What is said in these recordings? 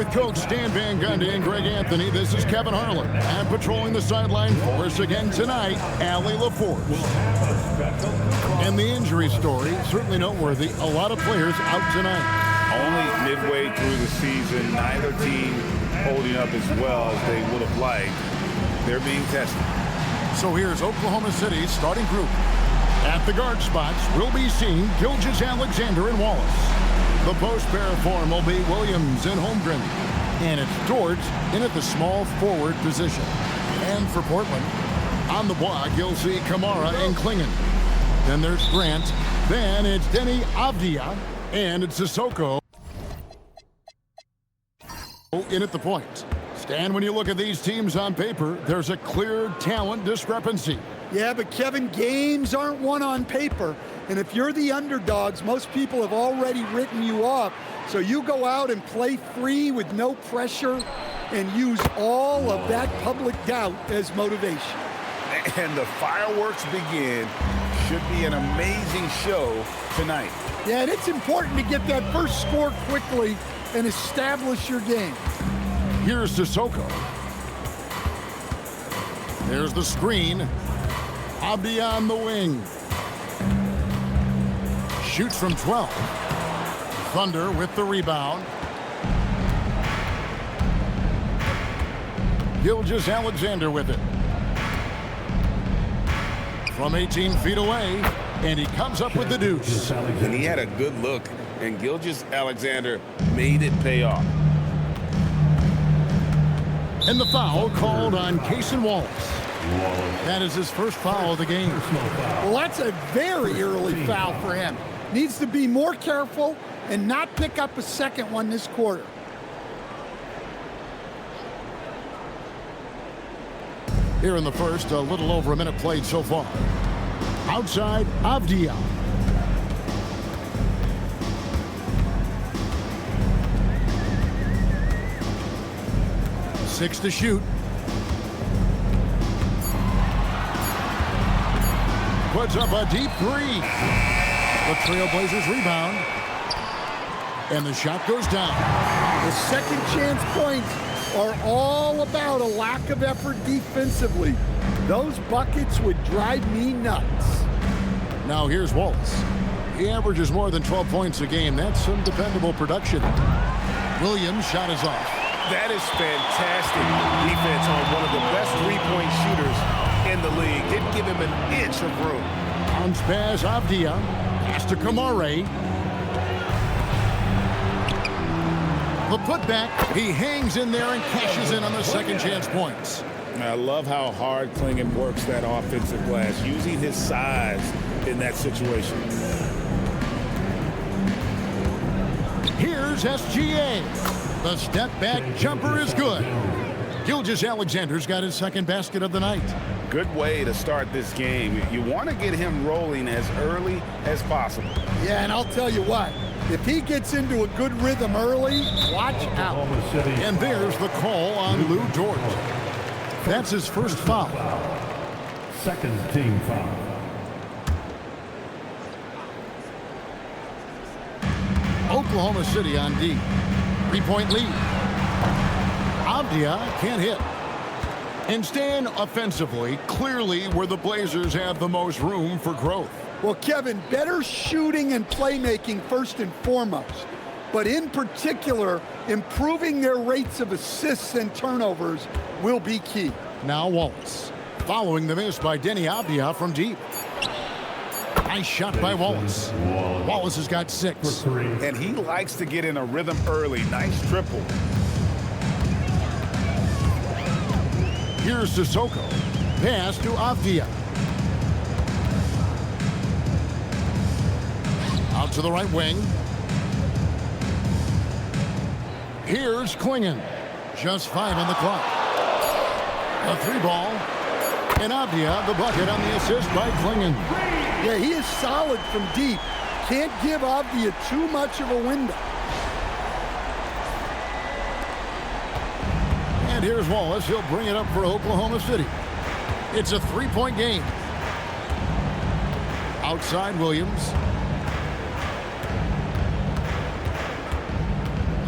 with Coach Stan Van Gundy and Greg Anthony, this is Kevin Harlan. And patrolling the sideline for us again tonight, Allie LaForce. And the injury story, certainly noteworthy. A lot of players out tonight. Only midway through the season, neither team holding up as well as they would have liked. They're being tested. So here's Oklahoma City's starting group. At the guard spots, we'll be seeing Gilgeous Alexander and Wallace. The post pair form will be Williams and Holmgren. And it's George in at the small forward position. And for Portland, on the block, you'll see Kamara and Klingon. Then there's Grant. Then it's Denny Avdia. And it's Sissoko in at the point. Stan, when you look at these teams on paper, there's a clear talent discrepancy. Yeah, but Kevin, games aren't won on paper. And if you're the underdogs, most people have already written you off. So you go out and play free with no pressure and use all of that public doubt as motivation. And the fireworks begin. Should be an amazing show tonight. Yeah, and it's important to get that first score quickly and establish your game. Here's Sissoko. There's the screen. Abdi on the wing. Shoots from 12. Thunder with the rebound. Gilgeous Alexander with it. From 18 feet away, and he comes up with the deuce. And he had a good look, and Gilgeous Alexander made it pay off. And the foul called on Cason Wallace. That is his first foul of the game. Well, that's a very early foul for him. Needs to be more careful and not pick up a second one this quarter. Here in the first, a little over a minute played so far. Outside, Avdia. Six to shoot. Puts up a deep three. The Trailblazers rebound. And the shot goes down. The second chance points are all about a lack of effort defensively. Those buckets would drive me nuts. Now here's Wallace. He averages more than 12 points a game. That's some dependable production. Williams' shot is off. That is fantastic defense on one of the best three-point shooters in the league. Didn't give him an inch of room. Bounce pass, Avdia. Pass to Kamara. The putback. He hangs in there and cashes in on the second chance points. I love how hard Klingon works that offensive glass, using his size in that situation. Here's SGA. The step back jumper is good. Gilgeous Alexander's got his second basket of the night. Good way to start this game. You want to get him rolling as early as possible. Yeah, and I'll tell you what, if he gets into a good rhythm early, watch out. And there's the call on Lou Dort. That's his first foul. Second team foul. Oklahoma City on D. 3-point lead. Avdia can't hit. And Stan, offensively, clearly where the Blazers have the most room for growth. Well, Kevin, better shooting and playmaking first and foremost. But in particular, improving their rates of assists and turnovers will be key. Now Wallace. Following the miss by Denny Avdia from deep. Nice shot by Wallace. Wallace has got 6. And he likes to get in a rhythm early. Nice triple. Here's Sissoko. Pass to Avdia. Out to the right wing. Here's Klingon. Just 5 on the clock. A 3-ball. And Avdia, the bucket on the assist by Klingon. Yeah, he is solid from deep. Can't give Avdia too much of a window. And here's Wallace. He'll bring it up for Oklahoma City. It's a 3-point game. Outside Williams.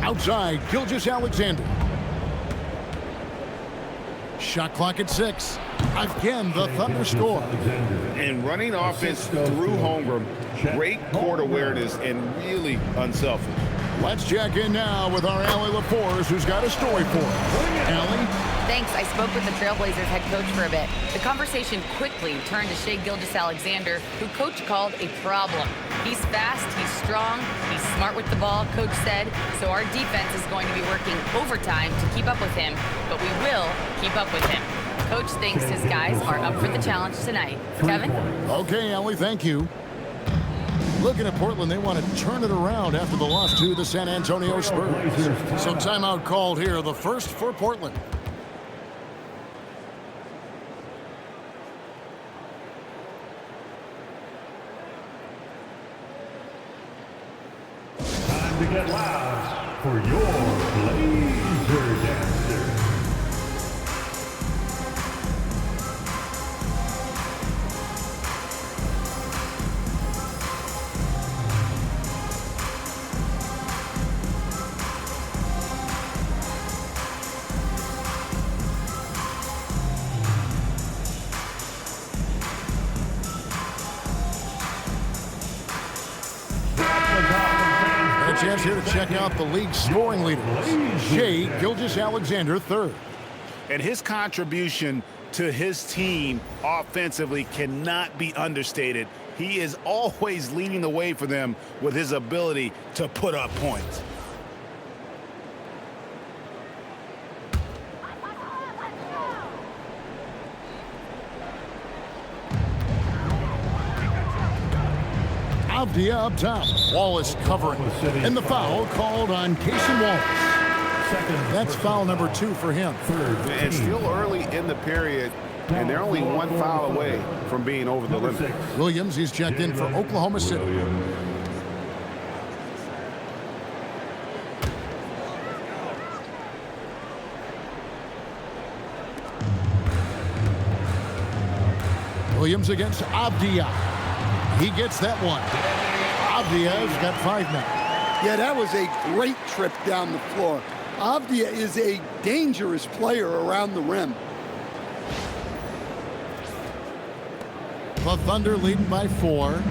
Outside, Gilgeous Alexander. Shot clock at 6. Again, the Thunder score. And running offense through Holmgren, great court awareness and really unselfish. Let's check in now with our Allie LaForce, who's got a story for us. Allie? Thanks. I spoke with the Trailblazers head coach for a bit. The conversation quickly turned to Shai Gilgeous Alexander, who coach called a problem. He's fast, he's strong, he's smart with the ball, coach said, so our defense is going to be working overtime to keep up with him, but we will keep up with him. Coach thinks his guys are up for the challenge tonight. Kevin? Okay, Allie, thank you. Looking at Portland, they want to turn it around after the loss to the San Antonio Spurs. So timeout called here, the first for Portland. Time to get loud for your Blazer Dancer. A chance here to check out the league's scoring leaders. Shai Gilgeous Alexander, third. And his contribution to his team offensively cannot be understated. He is always leading the way for them with his ability to put up points. Avdia up top. Wallace covering. And the foul called on Casey Wallace. That's foul number 2 for him. It's still early in the period, and they're only one foul away from being over the limit. Williams, he's checked in for Oklahoma City. Williams against Avdia. He gets that one. Avdia's got 5 now. Yeah, that was a great trip down the floor. Avdia is a dangerous player around the rim. The Thunder leading by 4.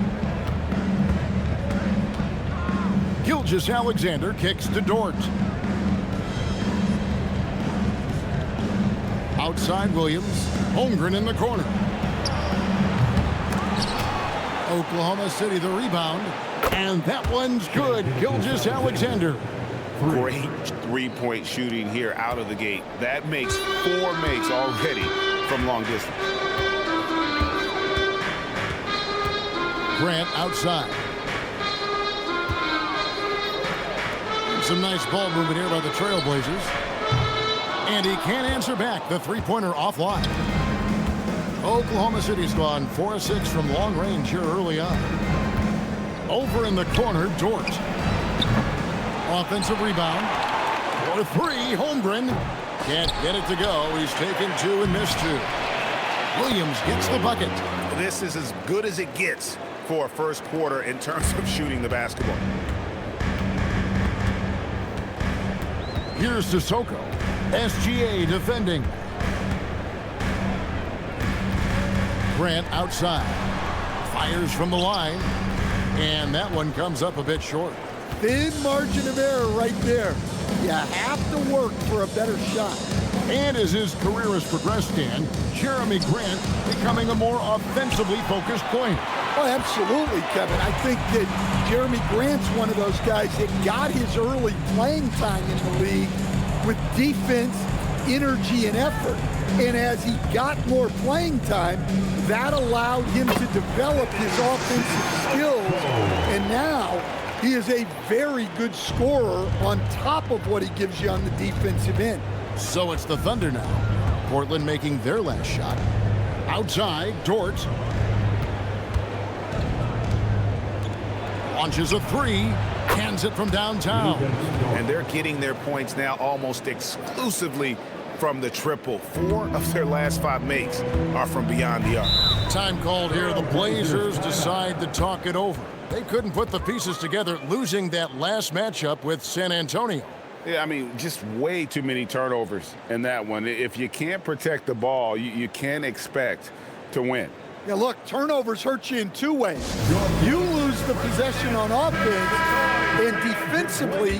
Gilgeous Alexander kicks to Dort. Outside Williams. Holmgren in the corner. Oklahoma City the rebound. And that one's good. Gilgeous Alexander. Great three-point shooting here out of the gate. That makes 4 makes already from long distance. Grant outside. Some nice ball movement here by the Trailblazers. And he can't answer back. The three-pointer offline. Oklahoma City's gone 4 of 6 from long range here early on. Over in the corner, Dort. Offensive rebound. For 3, Holmgren. Can't get it to go. He's taken 2 and missed 2. Williams gets the bucket. This is as good as it gets for a first quarter in terms of shooting the basketball. Here's Sissoko. SGA defending. Grant outside. Fires from the line. And that one comes up a bit short. Thin margin of error right there. You have to work for a better shot. And as his career has progressed, Dan, Jeremy Grant becoming a more offensively focused player. Oh, absolutely, Kevin. I think that Jeremy Grant's one of those guys that got his early playing time in the league with defense, energy, and effort. And as he got more playing time, that allowed him to develop his offensive skills. And now he is a very good scorer on top of what he gives you on the defensive end. So it's the Thunder now. Portland making their last shot. Outside, Dort. Launches a 3. Hands it from downtown. And they're getting their points now almost exclusively from the triple. 4 of their last 5 makes are from beyond the arc. Time called here. The Blazers decide to talk it over. They couldn't put the pieces together, losing that last matchup with San Antonio. Yeah, I mean, just way too many turnovers in that one. If you can't protect the ball, you can't expect to win. Yeah, look, turnovers hurt you in two ways. You lose the possession on offense, and defensively,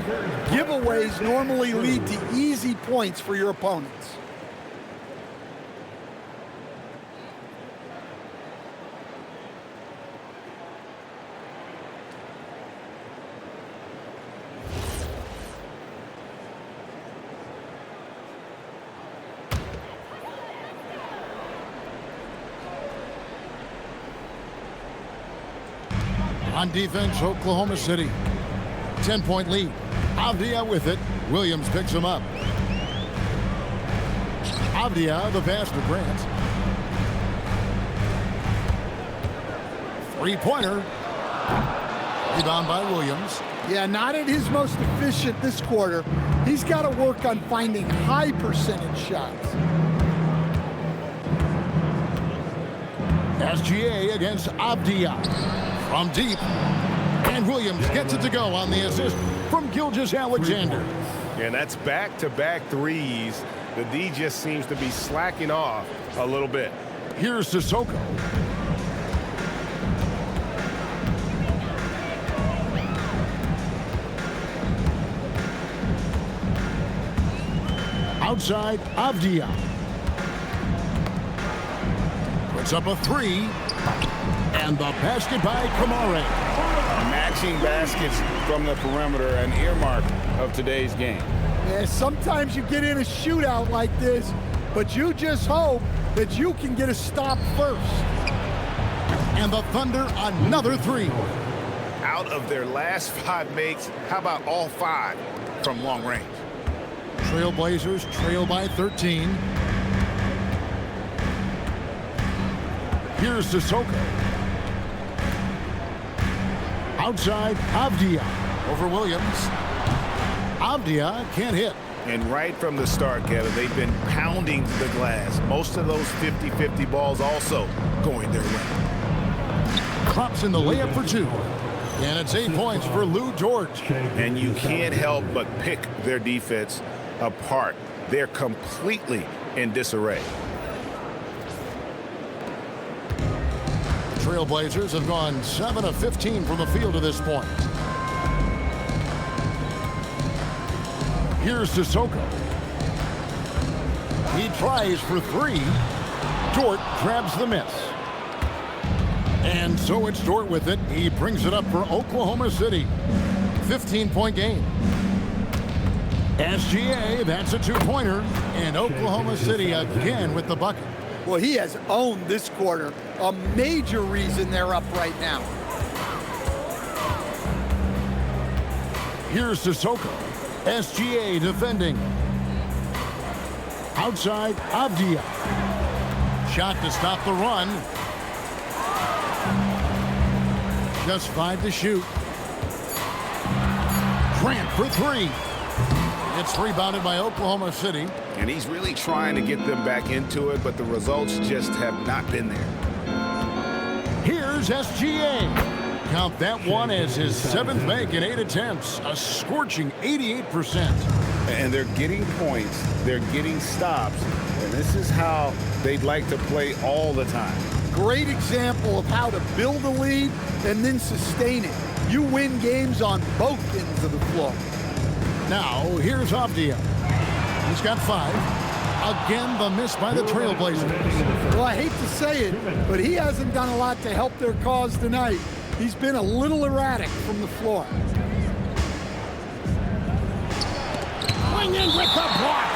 giveaways normally lead to easy points for your opponents. On defense, Oklahoma City. 10-point lead. Avdia with it. Williams picks him up. Avdia, the pass to Grant. Three-pointer. Rebound by Williams. Yeah, not at his most efficient this quarter. He's got to work on finding high percentage shots. SGA against Avdia. From deep. And Williams gets it to go on the assist from Gilgeous Alexander. And that's back-to-back threes. The D just seems to be slacking off a little bit. Here's Sissoko. Outside, Avdia. Puts up a three. And the basket by Kamare. Matching baskets from the perimeter, an earmark of today's game. Yeah, sometimes you get in a shootout like this, but you just hope that you can get a stop first. And the Thunder, another three. Out of their last 5 makes, how about all 5 from long range? Trailblazers trail by 13. Here's Sissoko. Outside, Avdia over Williams. Avdia can't hit. And right from the start, Kevin, they've been pounding the glass. Most of those 50-50 balls also going their way. Drops in the layup for 2. And it's 8 points for Lou George. And you can't help but pick their defense apart. They're completely in disarray. Trailblazers have gone 7 of 15 from the field to this point. Here's Sissoko. He tries for 3. Dort grabs the miss. And so it's Dort with it. He brings it up for Oklahoma City. 15-point game. SGA, that's a 2-pointer. And Oklahoma City again with the bucket. Well, he has owned this quarter. A major reason they're up right now. Here's Sissoko. SGA defending. Outside, Avdia. Shot to stop the run. Just 5 to shoot. Grant for 3. It's rebounded by Oklahoma City. And he's really trying to get them back into it, but the results just have not been there. Here's SGA. Count that one as his 7th make in 8 attempts. A scorching 88%. And they're getting points. They're getting stops. And this is how they'd like to play all the time. Great example of how to build a lead and then sustain it. You win games on both ends of the floor. Now, here's Avdia. He's got 5. Again, the miss by the Trailblazers. Well, I hate to say it, but he hasn't done a lot to help their cause tonight. He's been a little erratic from the floor. Going in with the block.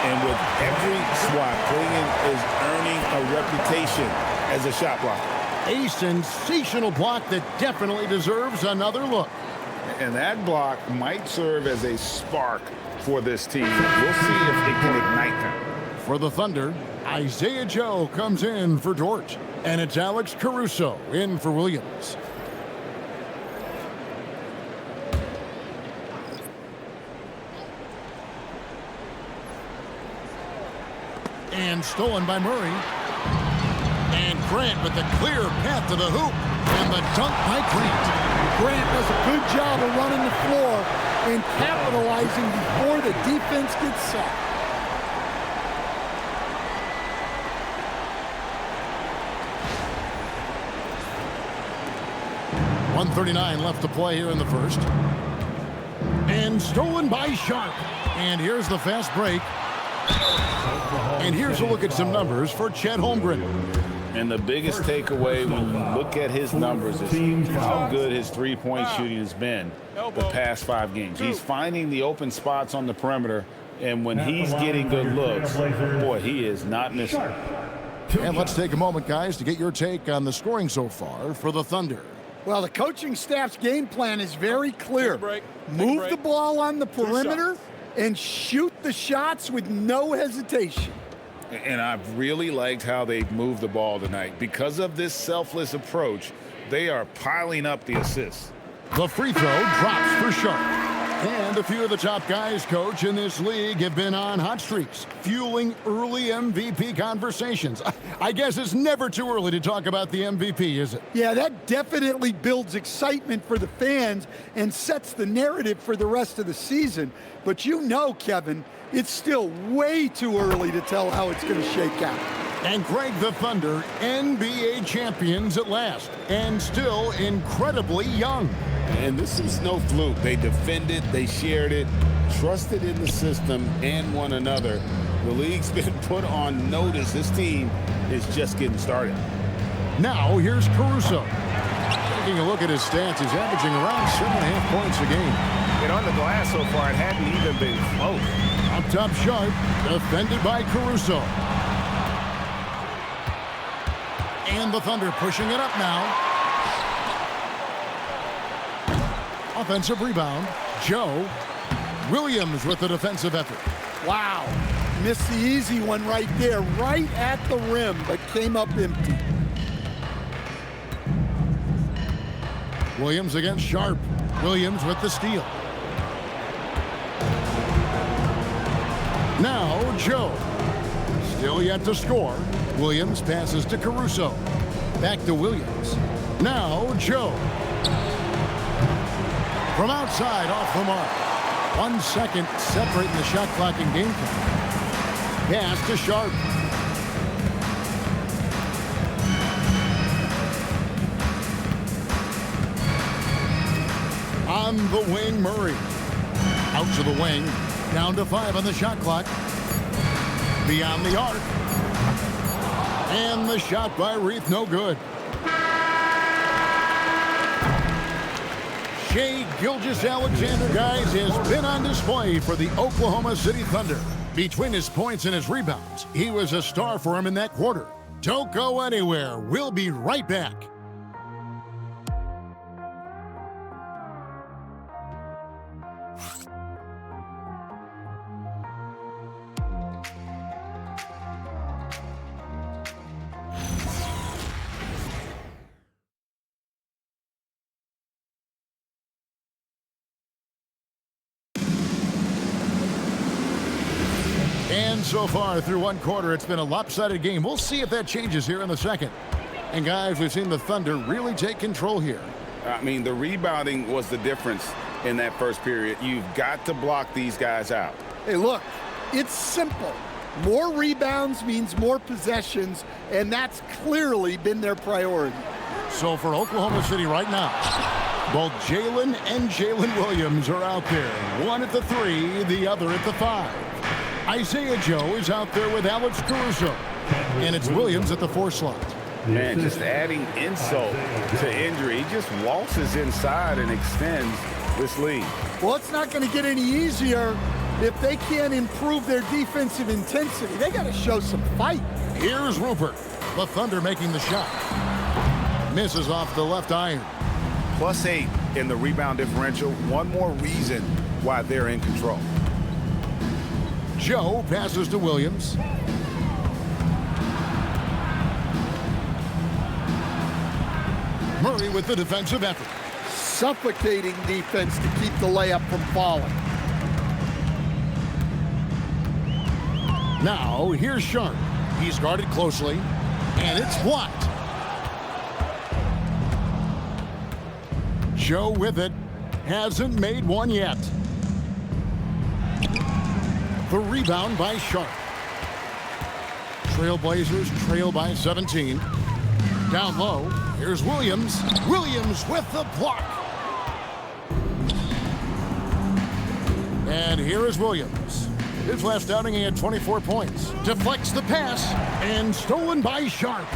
And with every swat, Clingan is earning a reputation as a shot blocker. A sensational block that definitely deserves another look. And that block might serve as a spark for this team. We'll see if it can ignite them. For the Thunder, Isaiah Joe comes in for Dort. And it's Alex Caruso in for Williams. And stolen by Murray. And Grant with the clear path to the hoop. And the dunk by Grant. Grant does a good job of running the floor and capitalizing before the defense gets set. .139 left to play here in the first. And stolen by Sharp. And here's the fast break. And here's a look at some numbers for Chet Holmgren. And the biggest takeaway when you look at his numbers is how good his three-point shooting has been the past 5 games. He's finding the open spots on the perimeter, and when he's getting good looks, boy, he is not missing. And let's take a moment, guys, to get your take on the scoring so far for the Thunder. Well, the coaching staff's game plan is very clear. Move the ball on the perimeter and shoot the shots with no hesitation. And I've really liked how they've moved the ball tonight. Because of this selfless approach, they are piling up the assists. The free throw drops for Sharp. And a few of the top guys, Coach, in this league have been on hot streaks, fueling early MVP conversations. I guess it's never too early to talk about the MVP, is it? Yeah, that definitely builds excitement for the fans and sets the narrative for the rest of the season. But you know, Kevin, it's still way too early to tell how it's going to shake out. And Greg, the Thunder, NBA champions at last, and still incredibly young. And this is no fluke. They defended, they shared it, trusted in the system and one another. The league's been put on notice. This team is just getting started. Now, here's Caruso. Taking a look at his stats, he's averaging around 7.5 points a game. And on the glass so far, it hadn't even been close. Up top, Sharp, defended by Caruso. And the Thunder pushing it up now. Offensive rebound. Joe Williams with the defensive effort. Wow. Missed the easy one right there, right at the rim, but came up empty. Williams against Sharp. Williams with the steal. Now Joe. Still yet to score. Williams passes to Caruso. Back to Williams. Now Joe. From outside, off the mark. 1 second separating the shot clock and game clock. Pass to Sharp. On the wing, Murray. Out to the wing. Down to 5 on the shot clock. Beyond the arc. And the shot by Reith, no good. Shai Gilgeous Alexander, guys, has been on display for the Oklahoma City Thunder. Between his points and his rebounds, he was a star for him in that quarter. Don't go anywhere. We'll be right back. And so far through one quarter, it's been a lopsided game. We'll see if that changes here in the second. And guys, we've seen the Thunder really take control here. I mean, the rebounding was the difference in that first period. You've got to block these guys out. Hey, look, it's simple. More rebounds means more possessions, and that's clearly been their priority. So for Oklahoma City right now, both Jalen and Jalen Williams are out there. One at the 3, the other at the 5. Isaiah Joe is out there with Alex Caruso. And it's Williams at the 4 slot. Man, just adding insult to injury. He just waltzes inside and extends this lead. Well, it's not going to get any easier if they can't improve their defensive intensity. They got to show some fight. Here's Rupert. The Thunder making the shot. Misses off the left iron. +8 in the rebound differential. One more reason why they're in control. Joe passes to Williams. Murray with the defensive effort. Suffocating defense to keep the layup from falling. Now, here's Sharp. He's guarded closely, and it's blocked. Joe with it. Hasn't made one yet. The rebound by Sharp. Trailblazers trail by 17. Down low, here's Williams. Williams with the block. And here is Williams. His last outing, he had 24 points. Deflects the pass, and stolen by Sharp.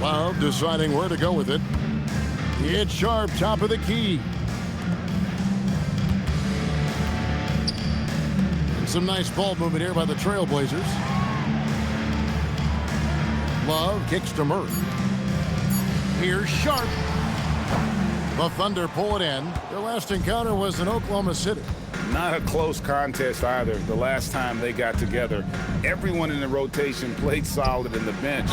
Love deciding where to go with it. It's Sharp, top of the key. And some nice ball movement here by the Trailblazers. Love kicks to Murray. Here's Sharp. The Thunder pull it in. Their last encounter was in Oklahoma City. Not a close contest either. The last time they got together, everyone in the rotation played solid, and the bench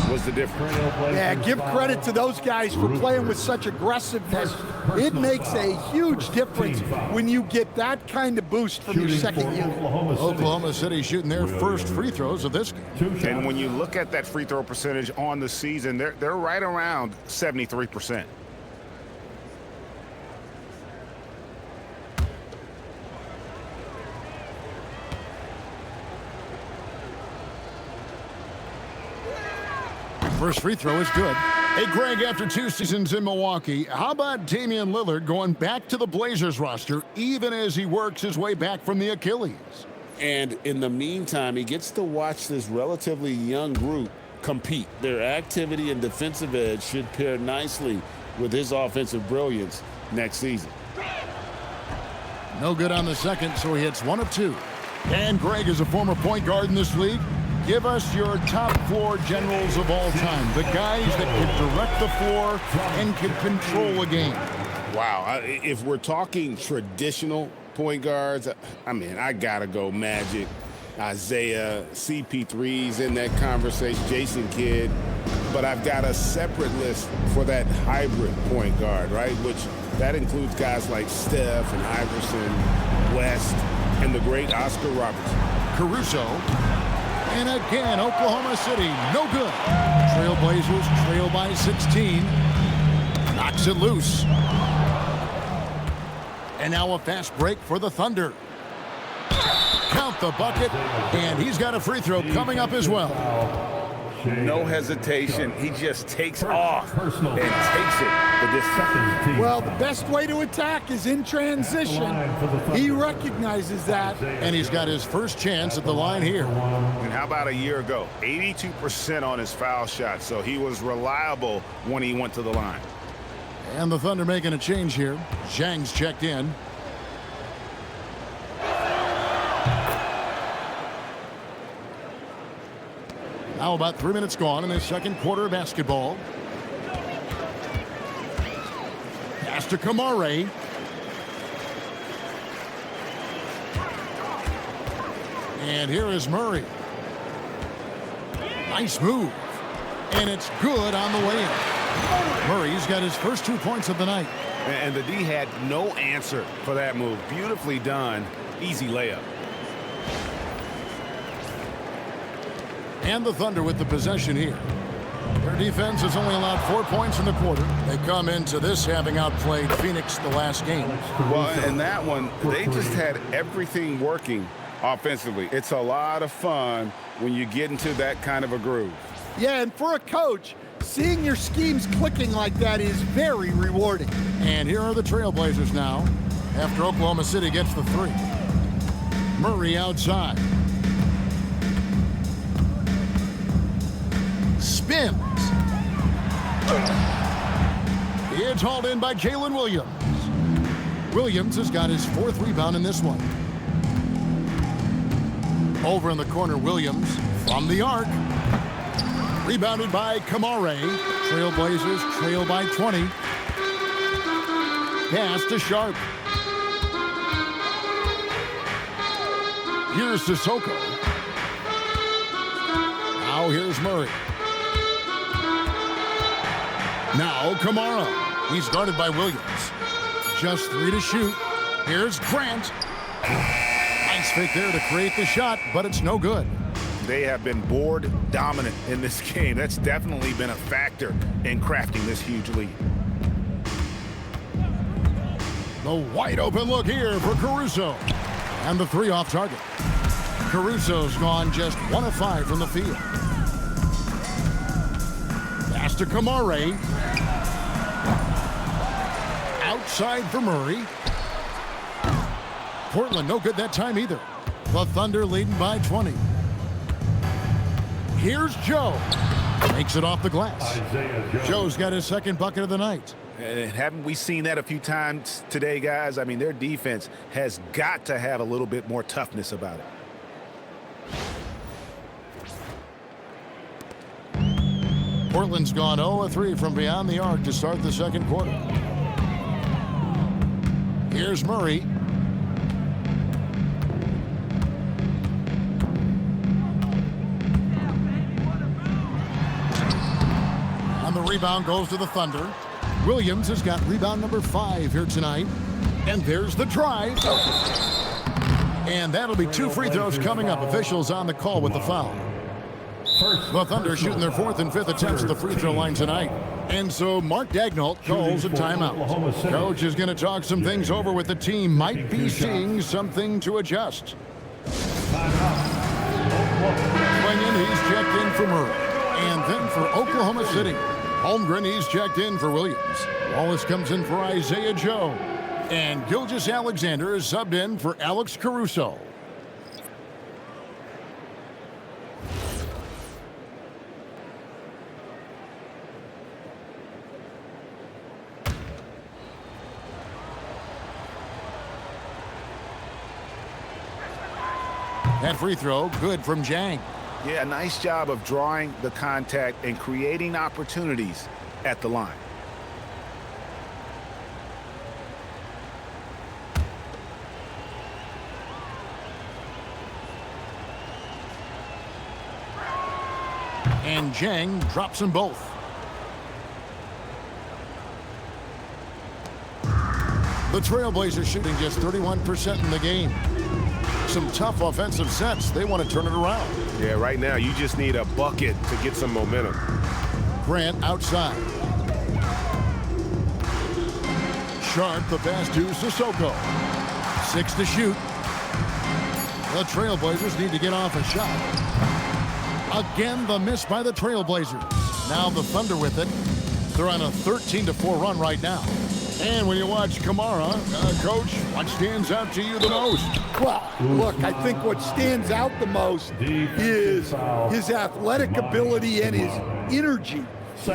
was the difference. Yeah, give credit to those guys for playing with such aggressiveness. It makes a huge difference when you get that kind of boost from your second unit. Oklahoma City shooting their first free throws of this game. And when you look at that free throw percentage on the season, they're right around 73%. First free throw is good. Hey, Greg, after 2 seasons in Milwaukee, how about Damian Lillard going back to the Blazers roster even as he works his way back from the Achilles? And in the meantime, he gets to watch this relatively young group compete. Their activity and defensive edge should pair nicely with his offensive brilliance next season. No good on the second, so he hits 1 of 2. And Greg is a former point guard in this league. Give us your top floor generals of all time, the guys that can direct the floor and can control a game. Wow, if we're talking traditional point guards, I mean, I gotta go Magic, Isaiah, CP3's in that conversation, Jason Kidd, but I've got a separate list for that hybrid point guard, right? Which that includes guys like Steph and Iverson, West, and the great Oscar Robertson. Caruso. And again, Oklahoma City, no good. Trailblazers trail by 16. Knocks it loose. And now a fast break for the Thunder. Count the bucket, and he's got a free throw coming up as well. No hesitation. He just takes off and takes it for this second. Well, the best way to attack is in transition. He recognizes that. And he's got his first chance at the line here. And how about a year ago? 82% on his foul shot, so he was reliable when he went to the line. And the Thunder making a change here. Zhang's checked in. Now about 3 minutes gone in the second quarter of basketball. Pass to Kamare. And here is Murray. Nice move. And it's good on the way in. Murray's got his first 2 points of the night. And the D had no answer for that move. Beautifully done. Easy layup. And the Thunder with the possession here. Their defense has only allowed 4 points in the quarter. They come into this having outplayed Phoenix the last game. Well, in that one, they just had everything working offensively. It's a lot of fun when you get into that kind of a groove. Yeah, and for a coach, seeing your schemes clicking like that is very rewarding. And here are the Trailblazers now after Oklahoma City gets the 3. Murray outside. Spins. It's hauled in by Jalen Williams. Williams has got his 4th rebound in this one. Over in the corner, Williams from the arc. Rebounded by Kamare. Trailblazers trail by 20. Pass to Sharp. Here's Sissoko. Now here's Murray. Now Kamara. He's guarded by Williams. Just 3 to shoot. Here's Grant. Nice fake there to create the shot, but it's no good. They have been board dominant in this game. That's definitely been a factor in crafting this huge lead. The wide open look here for Caruso. And the three off target. Caruso's gone just 1 of 5 from the field. Pass to Kamare. Outside for Murray. Portland no good that time either. The Thunder leading by 20. Here's Joe. Makes it off the glass. Joe's got his second bucket of the night. And haven't we seen that a few times today, guys? I mean, their defense has got to have a little bit more toughness about it. Portland's gone 0 of 3 from beyond the arc to start the second quarter. Here's Murray. And the rebound goes to the Thunder. Williams has got rebound number 5 here tonight. And there's the drive. And that'll be 2 free throws coming up. Officials on the call with the foul. The Thunder shooting their 4th and 5th attempts at the free throw line tonight. And so Mark Daigneault calls a timeout. Coach is going to talk some things over with the team. Might be seeing something to adjust. Swinging, he's checked in for Murray. And then for Oklahoma City. Holmgren, he's checked in for Williams. Wallace comes in for Isaiah Joe. And Gilgeous Alexander is subbed in for Alex Caruso. That free throw, good from Jang. Yeah, nice job of drawing the contact and creating opportunities at the line. And Jang drops them both. The Trailblazers shooting just 31% in the game. Some tough offensive sets. They want to turn it around. Yeah, right now you just need a bucket to get some momentum. Grant outside. Sharp the pass to Sissoko. 6 to shoot. The Trailblazers need to get off a shot. Again, the miss by the Trailblazers. Now the Thunder with it. They're on a 13-4 run right now. And when you watch Kamara, Coach, what stands out to you the most? Well, look, I think what stands out the most is his athletic ability and his energy.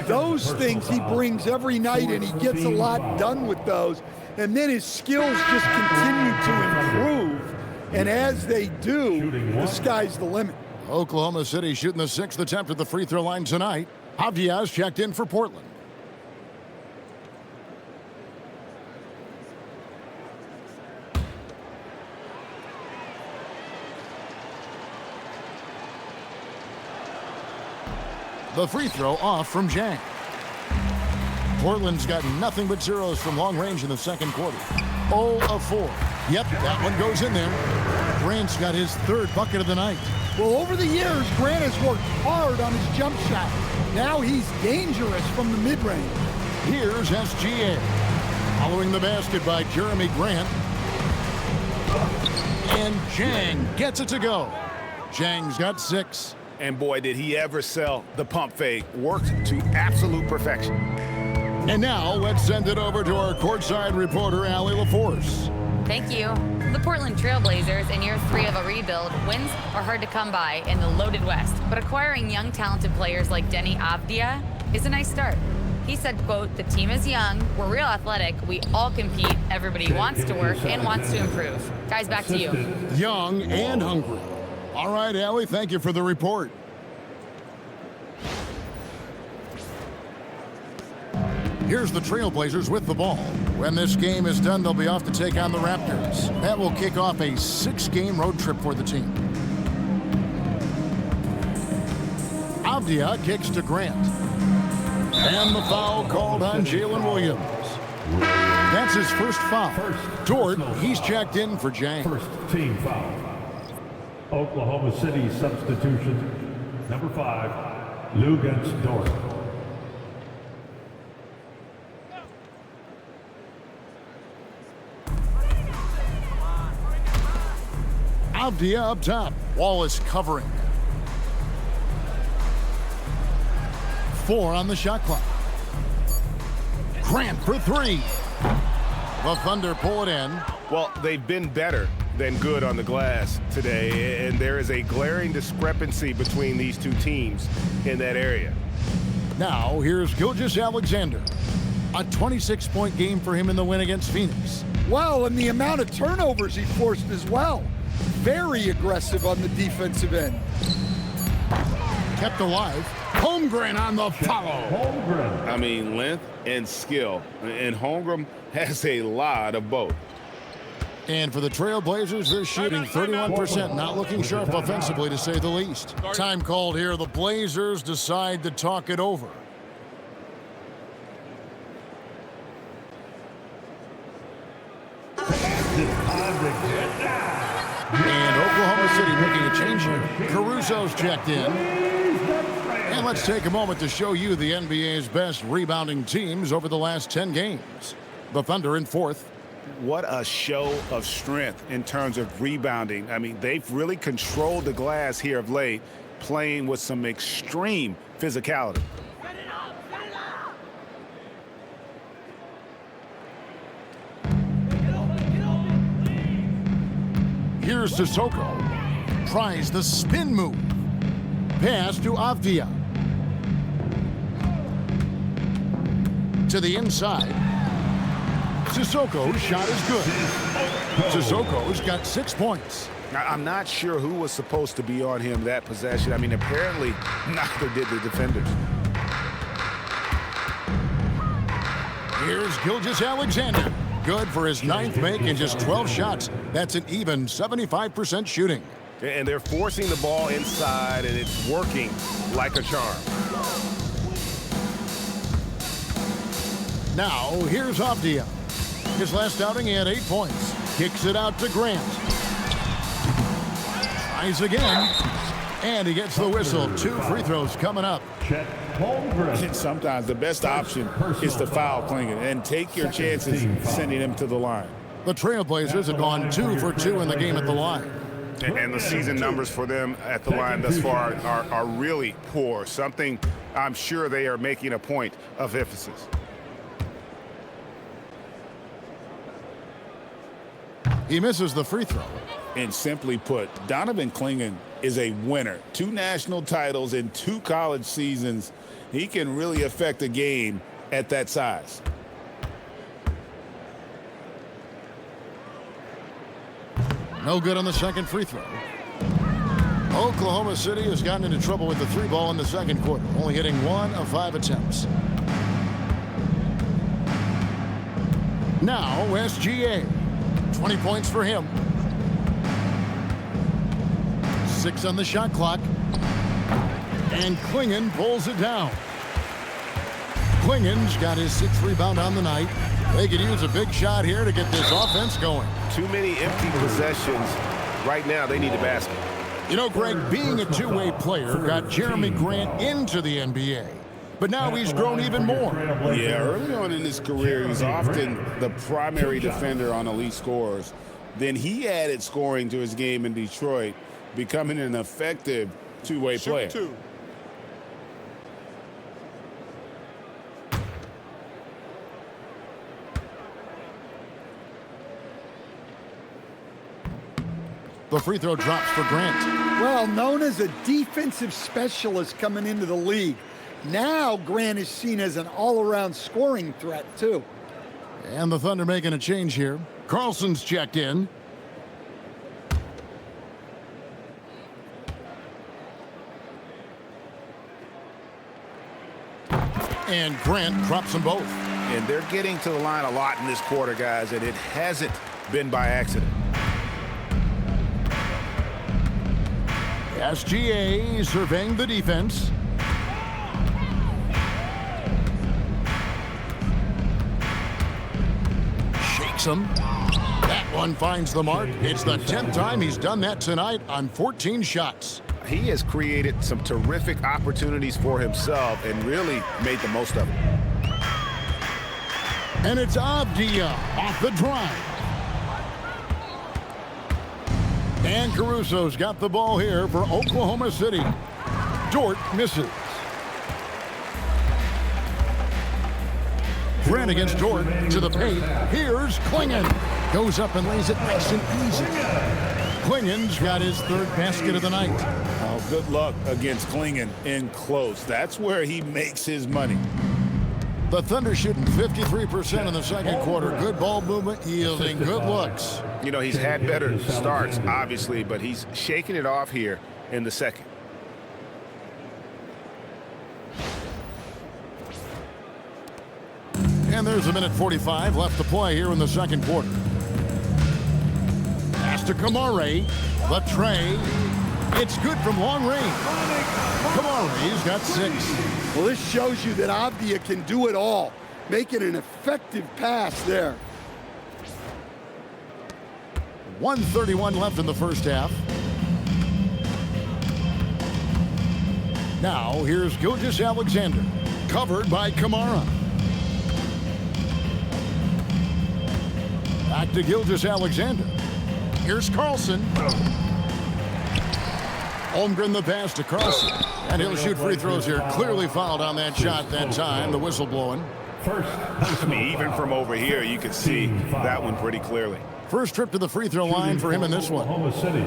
Those things he brings every night, and he gets a lot done with those. And then his skills just continue to improve. And as they do, the sky's the limit. Oklahoma City shooting the 6th attempt at the free throw line tonight. Avdia's checked in for Portland. The free throw off from Jang. Portland's got nothing but zeros from long range in the second quarter. 0 of 4. Yep, that one goes in there. Grant's got his 3rd bucket of the night. Well, over the years, Grant has worked hard on his jump shot. Now he's dangerous from the mid-range. Here's SGA. Following the basket by Jeremy Grant. And Jang gets it to go. Jang's got 6. And boy, did he ever sell the pump fake. Worked to absolute perfection. And now let's send it over to our courtside reporter, Allie LaForce. Thank you. The Portland Trailblazers, in year 3 of a rebuild, wins are hard to come by in the loaded West. But acquiring young, talented players like Denny Avdia is a nice start. He said, quote, "The team is young, we're real athletic, we all compete, everybody wants to work and wants to improve." Guys, back to you. Young and hungry. All right, Allie, thank you for the report. Here's the Trailblazers with the ball. When this game is done, they'll be off to take on the Raptors. That will kick off a 6-game road trip for the team. Avdia kicks to Grant. And the foul called on Jalen Williams. That's his first foul. Dort, he's checked in for Jang. First team foul. Oklahoma City substitution, number 5, Luka Doncic. Avdia up top. Wallace covering. 4 on the shot clock. Grant for 3. The Thunder pull it in. Well, they've been better than good on the glass today, and there is a glaring discrepancy between these two teams in that area. Now, here's Gilgeous Alexander. A 26-point game for him in the win against Phoenix. Well, and the amount of turnovers he forced as well. Very aggressive on the defensive end. Kept alive. Holmgren on the follow. I mean, length and skill. And Holmgren has a lot of both. And for the Trailblazers, they're shooting 31%, not looking sharp offensively, to say the least. Time called here. The Blazers decide to talk it over. And Oklahoma City making a change here. Caruso's checked in. And let's take a moment to show you the NBA's best rebounding teams over the last 10 games. The Thunder in 4th. What a show of strength in terms of rebounding. I mean, they've really controlled the glass here of late, playing with some extreme physicality. Here's Sissoko. Tries the spin move. Pass to Avdia. To the inside. Sissoko's shot is good. Sissoko's got 6 points. I'm not sure who was supposed to be on him that possession. I mean, apparently neither did the defenders. Here's Gilgeous Alexander. Good for his 9th make in just 12 shots. That's an even 75% shooting. And they're forcing the ball inside, and it's working like a charm. Now, here's Avdia. His last outing, he had 8 points. Kicks it out to Grant. Tries again. And he gets the whistle. 2 free throws coming up. Sometimes the best option is to foul Klingon and take your chances sending him to the line. The Trailblazers have gone 2 for 2 in the game at the line. And the season numbers for them at the line thus far are really poor. Something I'm sure they are making a point of emphasis. He misses the free throw. And simply put, Donovan Klingon is a winner. 2 national titles in 2 college seasons. He can really affect a game at that size. No good on the second free throw. Oklahoma City has gotten into trouble with the 3 ball in the second quarter, only hitting 1 of 5 attempts. Now, SGA. 20 points for him. 6 on the shot clock. And Klingon pulls it down. Klingon's got his 6th rebound on the night. They could use a big shot here to get this offense going. Too many empty possessions. Right now, they need a basket. You know, Greg, being a two-way player got Jeremy Grant into the NBA. But now he's grown even more. Yeah, early on in his career, he's often the primary defender on elite scorers. Then he added scoring to his game in Detroit, becoming an effective two-way player. The free throw drops for Grant. Well, known as a defensive specialist coming into the league. Now Grant is seen as an all-around scoring threat, too. And the Thunder making a change here. Carlson's checked in. And Grant drops them both. And they're getting to the line a lot in this quarter, guys, and it hasn't been by accident. SGA surveying the defense. Shakes him. That one finds the mark. It's the 10th time he's done that tonight on 14 shots. He has created some terrific opportunities for himself and really made the most of it. And it's Avdia off the drive. And Caruso's got the ball here for Oklahoma City. Dort misses. Grant against Dort to the paint. Here's Klingon. Goes up and lays it nice and easy. Klingon's got his third basket of the night. Oh, good luck against Klingon in close. That's where he makes his money. The Thunder shooting 53% in the second quarter. Good ball movement, yielding good looks. You know, he's had better starts, obviously, but he's shaking it off here in the second. And there's a minute 45 left to play here in the second quarter. Pass to Kamare. The tray. It's good from long range. Kamare's got 6. Well, this shows you that Avdia can do it all, making an effective pass there. 1:31 left in the first half. Now, here's Gilgeous Alexander, covered by Kamara. Back to Gilgeous Alexander. Here's Carlson. Holmgren the pass to Carlson. And he'll shoot free throws here. Clearly fouled on that shot that time. The whistle blowing. I mean, even from over here, you can see that one pretty clearly. First trip to the free throw line for him in this one. Oklahoma City,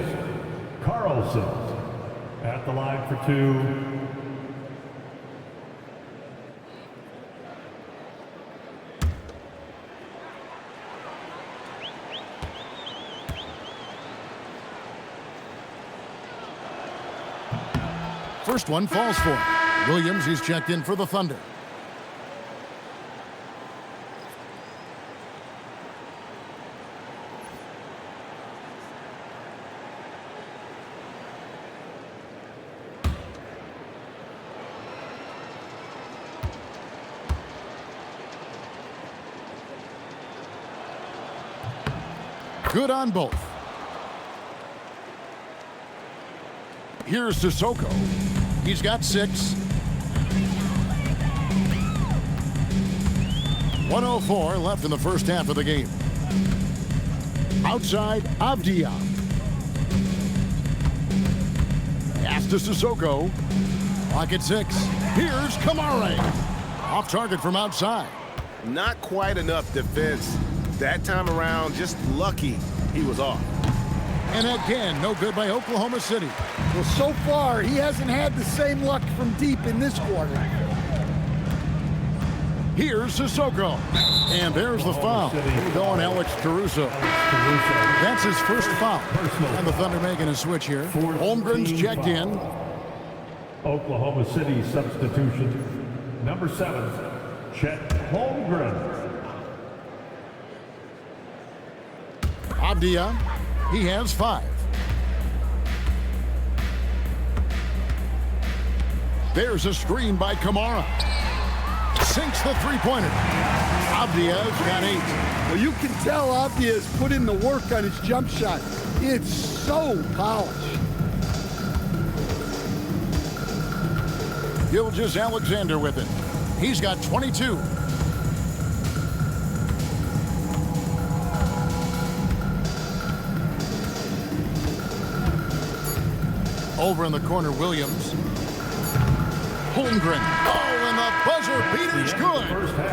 Carlson at the line for 2. First one falls for him. Williams, he's checked in for the Thunder. Good on both. Here's Sissoko. He's got 6. 1:04 left in the first half of the game. Outside, Avdia. Pass to Sissoko. Clock at 6. Here's Kamare. Off target from outside. Not quite enough defense that time around. Just lucky he was off. And again, no good by Oklahoma City. Well, so far, he hasn't had the same luck from deep in this quarter. Here's Sissoko. And there's the foul. Going Alex Caruso. That's his first foul. And the Thunder making a switch here. Holmgren's checked in. Oklahoma City substitution. Number 7, Chet Holmgren. Avdia, he has 5. There's a screen by Kamara. Sinks the three-pointer. Avdia's got 8. Well, you can tell Avdia has put in the work on his jump shot. It's so polished. Gilgeous Alexander with it. He's got 22. Over in the corner, Williams. Holmgren. Oh, and the buzzer beater's good.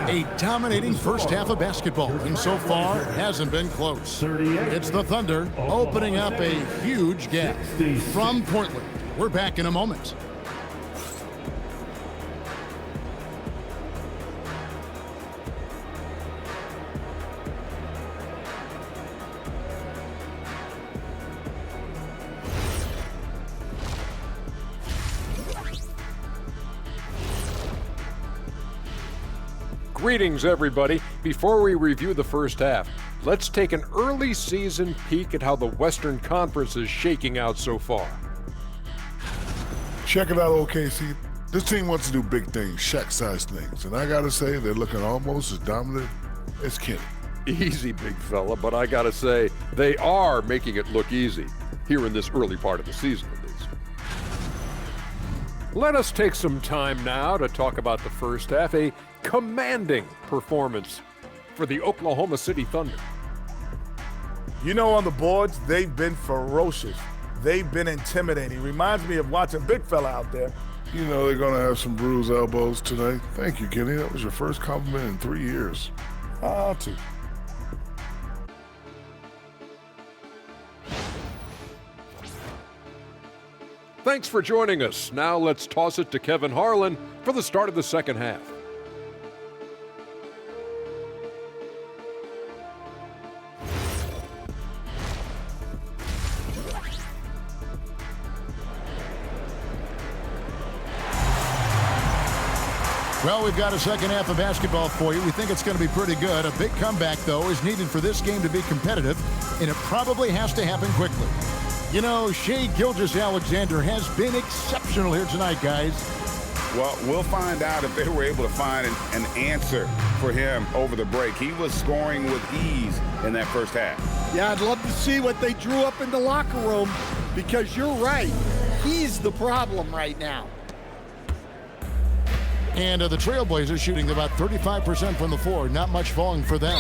A dominating first half of basketball, and so far hasn't been close. It's the Thunder opening up a huge gap from Portland. We're back in a moment. Greetings, everybody. Before we review the first half, let's take an early season peek at how the Western Conference is shaking out so far. Check it out, OKC. This team wants to do big things, Shaq-sized things, and I gotta say they're looking almost as dominant as Kenny. Easy, big fella, but I gotta say, they are making it look easy, here in this early part of the season at least. Let us take some time now to talk about the first half, a commanding performance for the Oklahoma City Thunder. You know, on the boards, they've been ferocious. They've been intimidating. Reminds me of watching big fella out there. You know they're going to have some bruised elbows today. Thank you, Kenny. That was your first compliment in 3 years. Two. Thanks for joining us. Now let's toss it to Kevin Harlan for the start of the second half. Well, we've got a second half of basketball for you. We think it's going to be pretty good. A big comeback, though, is needed for this game to be competitive, and it probably has to happen quickly. You know, Shai Gilgeous Alexander has been exceptional here tonight, guys. Well, we'll find out if they were able to find an answer for him over the break. He was scoring with ease in that first half. Yeah, I'd love to see what they drew up in the locker room, because you're right. He's the problem right now. And the Trailblazers shooting about 35% from the floor. Not much falling for them.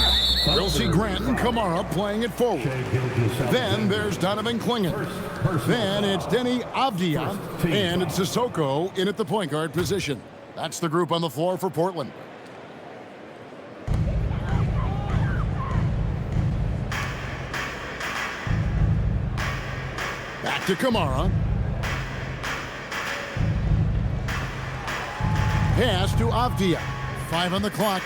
We'll see Grant and Kamara playing it forward. Then there's Donovan Clingan. Then it's Denny Avdia. And it's Sissoko in at the point guard position. That's the group on the floor for Portland. Back to Kamara. Pass to Avdia. 5 on the clock.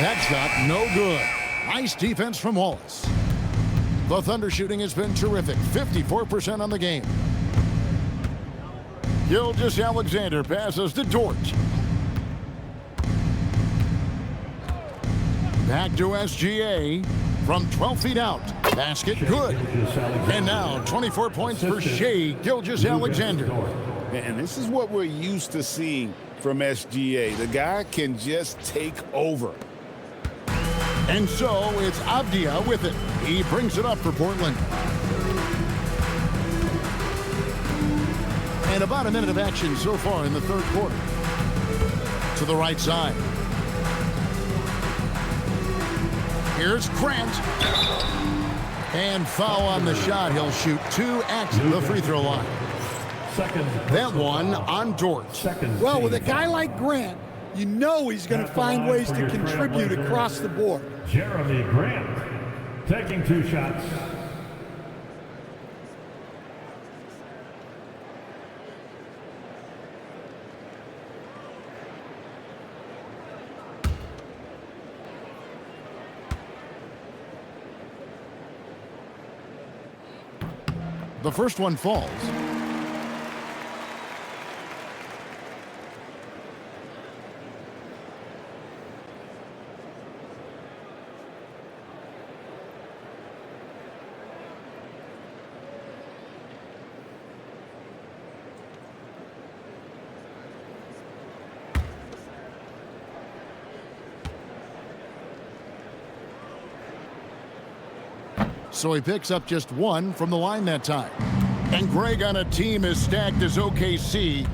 That shot, no good. Nice defense from Wallace. The Thunder shooting has been terrific. 54% on the game. Gilgeous Alexander passes to Dort. Back to SGA. From 12 feet out. Basket good. And now 24 points for Shai Gilgeous Alexander. And this is what we're used to seeing from SGA. The guy can just take over. And so it's Avdia with it. He brings it up for Portland. And about a minute of action so far in the third quarter. To the right side. Here's Grant. And foul on the shot. He'll shoot 2 at the free throw line. That one on Dort. Well, with a guy like Grant, you know he's going to find ways to contribute across the board. Jeremy Grant taking 2 shots. The first one falls. So he picks up just 1 from the line that time. And Greg, on a team as stacked as OKC,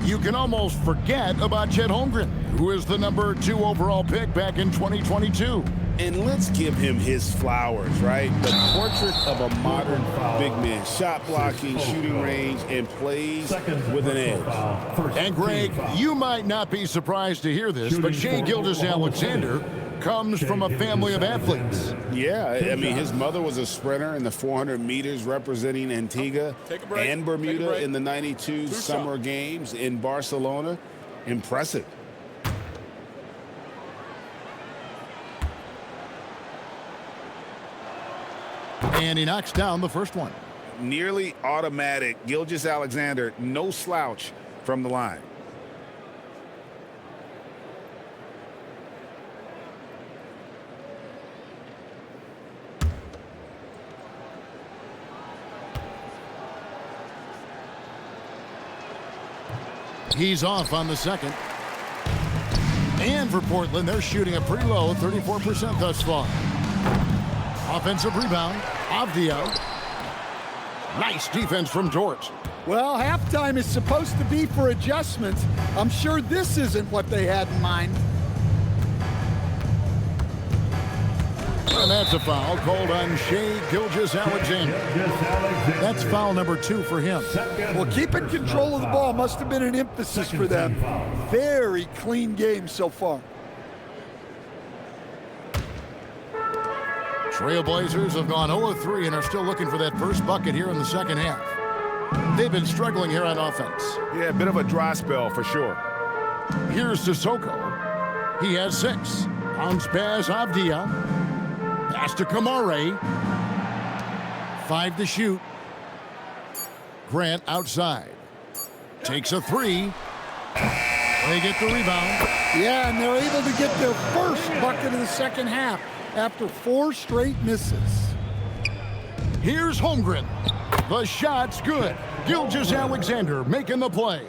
you can almost forget about Chet Holmgren, who is the number 2 overall pick back in 2022. And let's give him his flowers, right? The portrait of a modern big man. Shot blocking, shooting range, and plays with an edge. And Greg, you might not be surprised to hear this, but Shai Gilgeous Alexander comes from a family of athletes. Yeah, I mean, his mother was a sprinter in the 400 meters representing Antigua and Bermuda in the 92 Summer Games in Barcelona. Impressive. And he knocks down the first one. Nearly automatic. Gilgeous Alexander, no slouch from the line. He's off on the second. And for Portland, they're shooting a pretty low, 34% thus far. Offensive rebound, Avdia. Nice defense from Dort. Well, halftime is supposed to be for adjustments. I'm sure this isn't what they had in mind. And that's a foul called on Shai Gilgeous Alexander. That's foul number 2 for him. Well, keeping control of the ball must have been an emphasis for them. Very clean game so far. Trailblazers have gone 0-3 and are still looking for that first bucket here in the second half. They've been struggling here on offense. Yeah, a bit of a dry spell for sure. Here's Sissoko. He has 6. Bounce pass, Avdia. Pass to Kamare. 5 to shoot. Grant outside. Takes a 3. They get the rebound. Yeah, and they're able to get their first bucket of the second half after 4 straight misses. Here's Holmgren. The shot's good. Gilgeous Alexander making the play.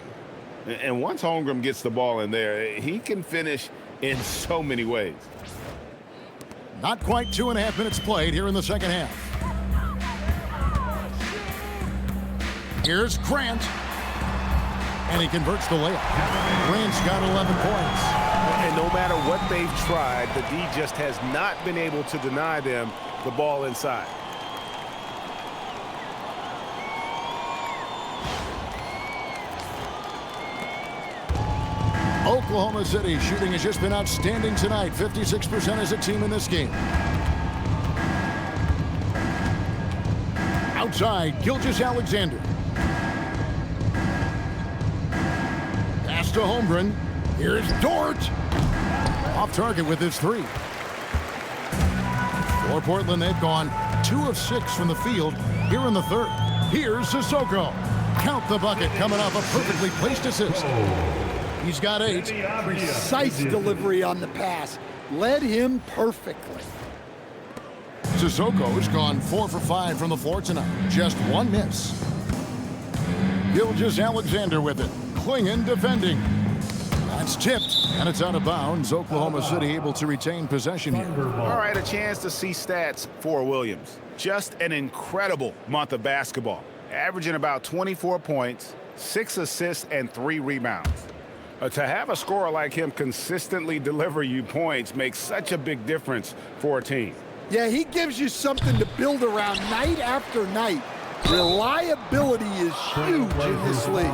And once Holmgren gets the ball in there, he can finish in so many ways. Not quite 2.5 minutes played here in the second half. Here's Grant. And he converts the layup. Grant's got 11 points. And no matter what they've tried, the D just has not been able to deny them the ball inside. Oklahoma City shooting has just been outstanding tonight. 56% as a team in this game. Outside, Gilgeous Alexander. Pass to Holmgren. Here's Dort. Off target with his 3. For Portland, they've gone 2 of 6 from the field here in the third. Here's Sissoko. Count the bucket coming off a perfectly placed assist. He's got 8. Precise delivery on the pass. Led him perfectly. Sissoko's gone 4 for 5 from the floor tonight. Just 1 miss. Gilgeous Alexander with it. Klingon defending. That's tipped, and it's out of bounds. Oklahoma City able to retain possession here. All right, a chance to see stats for Williams. Just an incredible month of basketball. Averaging about 24 points, 6 assists, and 3 rebounds. To have a scorer like him consistently deliver you points makes such a big difference for a team. Yeah, he gives you something to build around night after night. Reliability is huge in this league.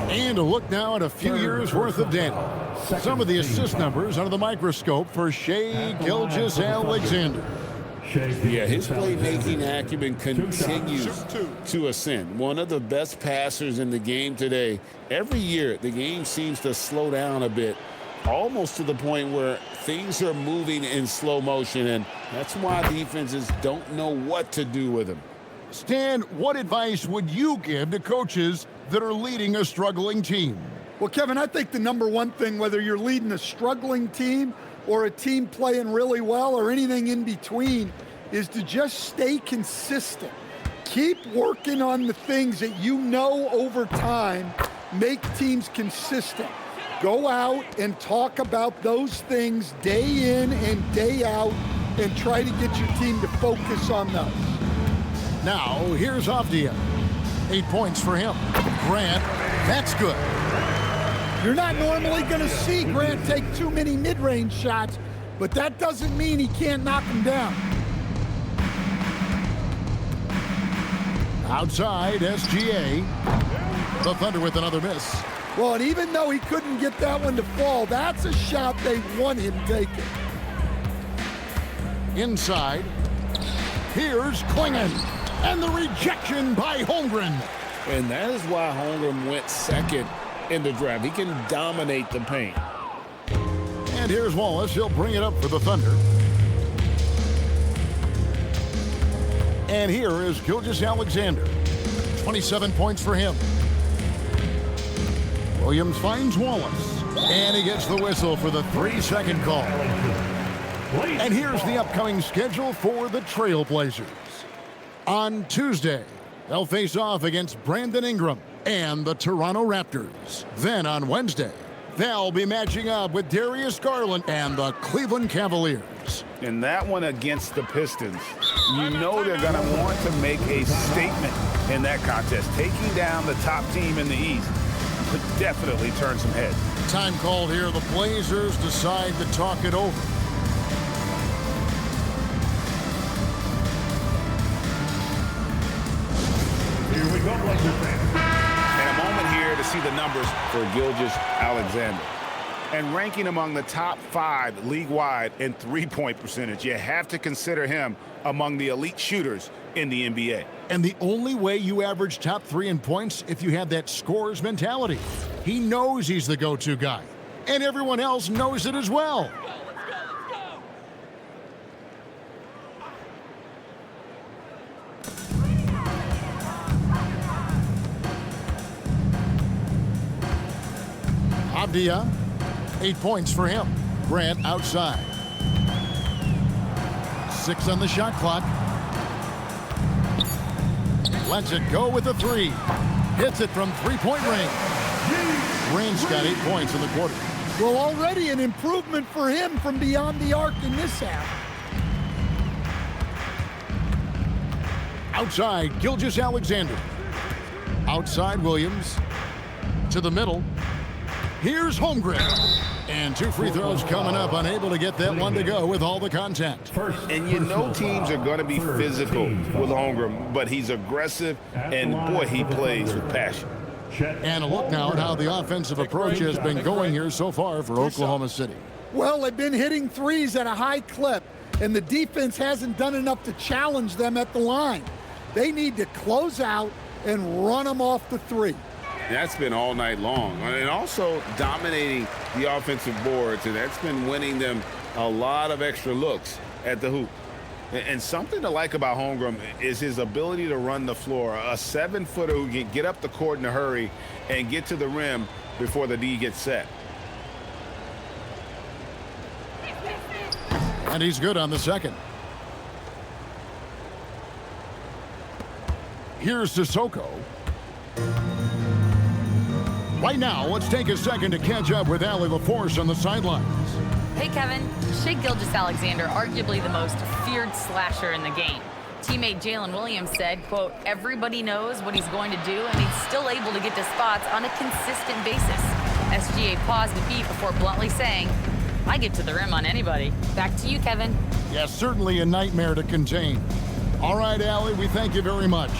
And a look now at a few years worth of data. Some of the assist numbers under the microscope for Shai Gilgeous Alexander. Yeah, his playmaking acumen continues to ascend. One of the best passers in the game today. Every year, the game seems to slow down a bit, almost to the point where things are moving in slow motion, and that's why defenses don't know what to do with him. Stan, what advice would you give to coaches that are leading a struggling team? Well, Kevin, I think the number one thing, whether you're leading a struggling team or a team playing really well or anything in between, is to just stay consistent. Keep working on the things that you know over time make teams consistent. Go out and talk about those things day in and day out and try to get your team to focus on those. Now, here's Avdia. 8 points for him. Grant, that's good. You're not normally going to see Grant take too many mid-range shots, but that doesn't mean he can't knock them down. Outside, SGA. The Thunder with another miss. Well, and even though he couldn't get that one to fall, that's a shot they want him taking. Inside. Here's Klingon. And the rejection by Holmgren. And that is why Holmgren went second in the draft. He can dominate the paint. And here's Wallace. He'll bring it up for the Thunder. And here is Gilgeous Alexander. 27 points for him. Williams finds Wallace. And he gets the whistle for the 3-second call. And here's the upcoming schedule for the Trailblazers. On Tuesday, they'll face off against Brandon Ingram and the Toronto Raptors. Then on Wednesday, they'll be matching up with Darius Garland and the Cleveland Cavaliers. And that one against the Pistons, you know they're going to want to make a statement in that contest. Taking down the top team in the East could definitely turn some heads. Time called here. The Blazers decide to talk it over. And a moment here to see the numbers for Gilgeous Alexander. And ranking among the top 5 league-wide in three-point percentage, you have to consider him among the elite shooters in the NBA. And the only way you average top 3 in points if you have that scorer's mentality. He knows he's the go-to guy, and everyone else knows it as well. Avdia, 8 points for him. Grant outside. 6 on the shot clock. Lets it go with a 3. Hits it from three-point range. Grant's got 8 points in the quarter. Well, already an improvement for him from beyond the arc in this half. Outside, Gilgeous Alexander. Outside, Williams. To the middle. Here's Holmgren. And 2 free throws coming up, unable to get that one to go with all the contact. And you know teams are going to be physical with Holmgren, but he's aggressive, and boy, he plays with passion. And a look now at how the offensive approach has been going here so far for Oklahoma City. Well, they've been hitting threes at a high clip, and the defense hasn't done enough to challenge them at the line. They need to close out and run them off the 3. That's been all night long. And also dominating the offensive boards, and that's been winning them a lot of extra looks at the hoop. And something to like about Holmgren is his ability to run the floor. A 7-footer who can get up the court in a hurry and get to the rim before the D gets set. And he's good on the second. Here's Sissoko. Right now, let's take a second to catch up with Allie LaForce on the sidelines. Hey, Kevin. Shai Gilgeous Alexander, arguably the most feared slasher in the game. Teammate Jalen Williams said, quote, everybody knows what he's going to do, and he's still able to get to spots on a consistent basis. SGA paused the beat before bluntly saying, I get to the rim on anybody. Back to you, Kevin. Yes, certainly a nightmare to contain. All right, Allie, we thank you very much.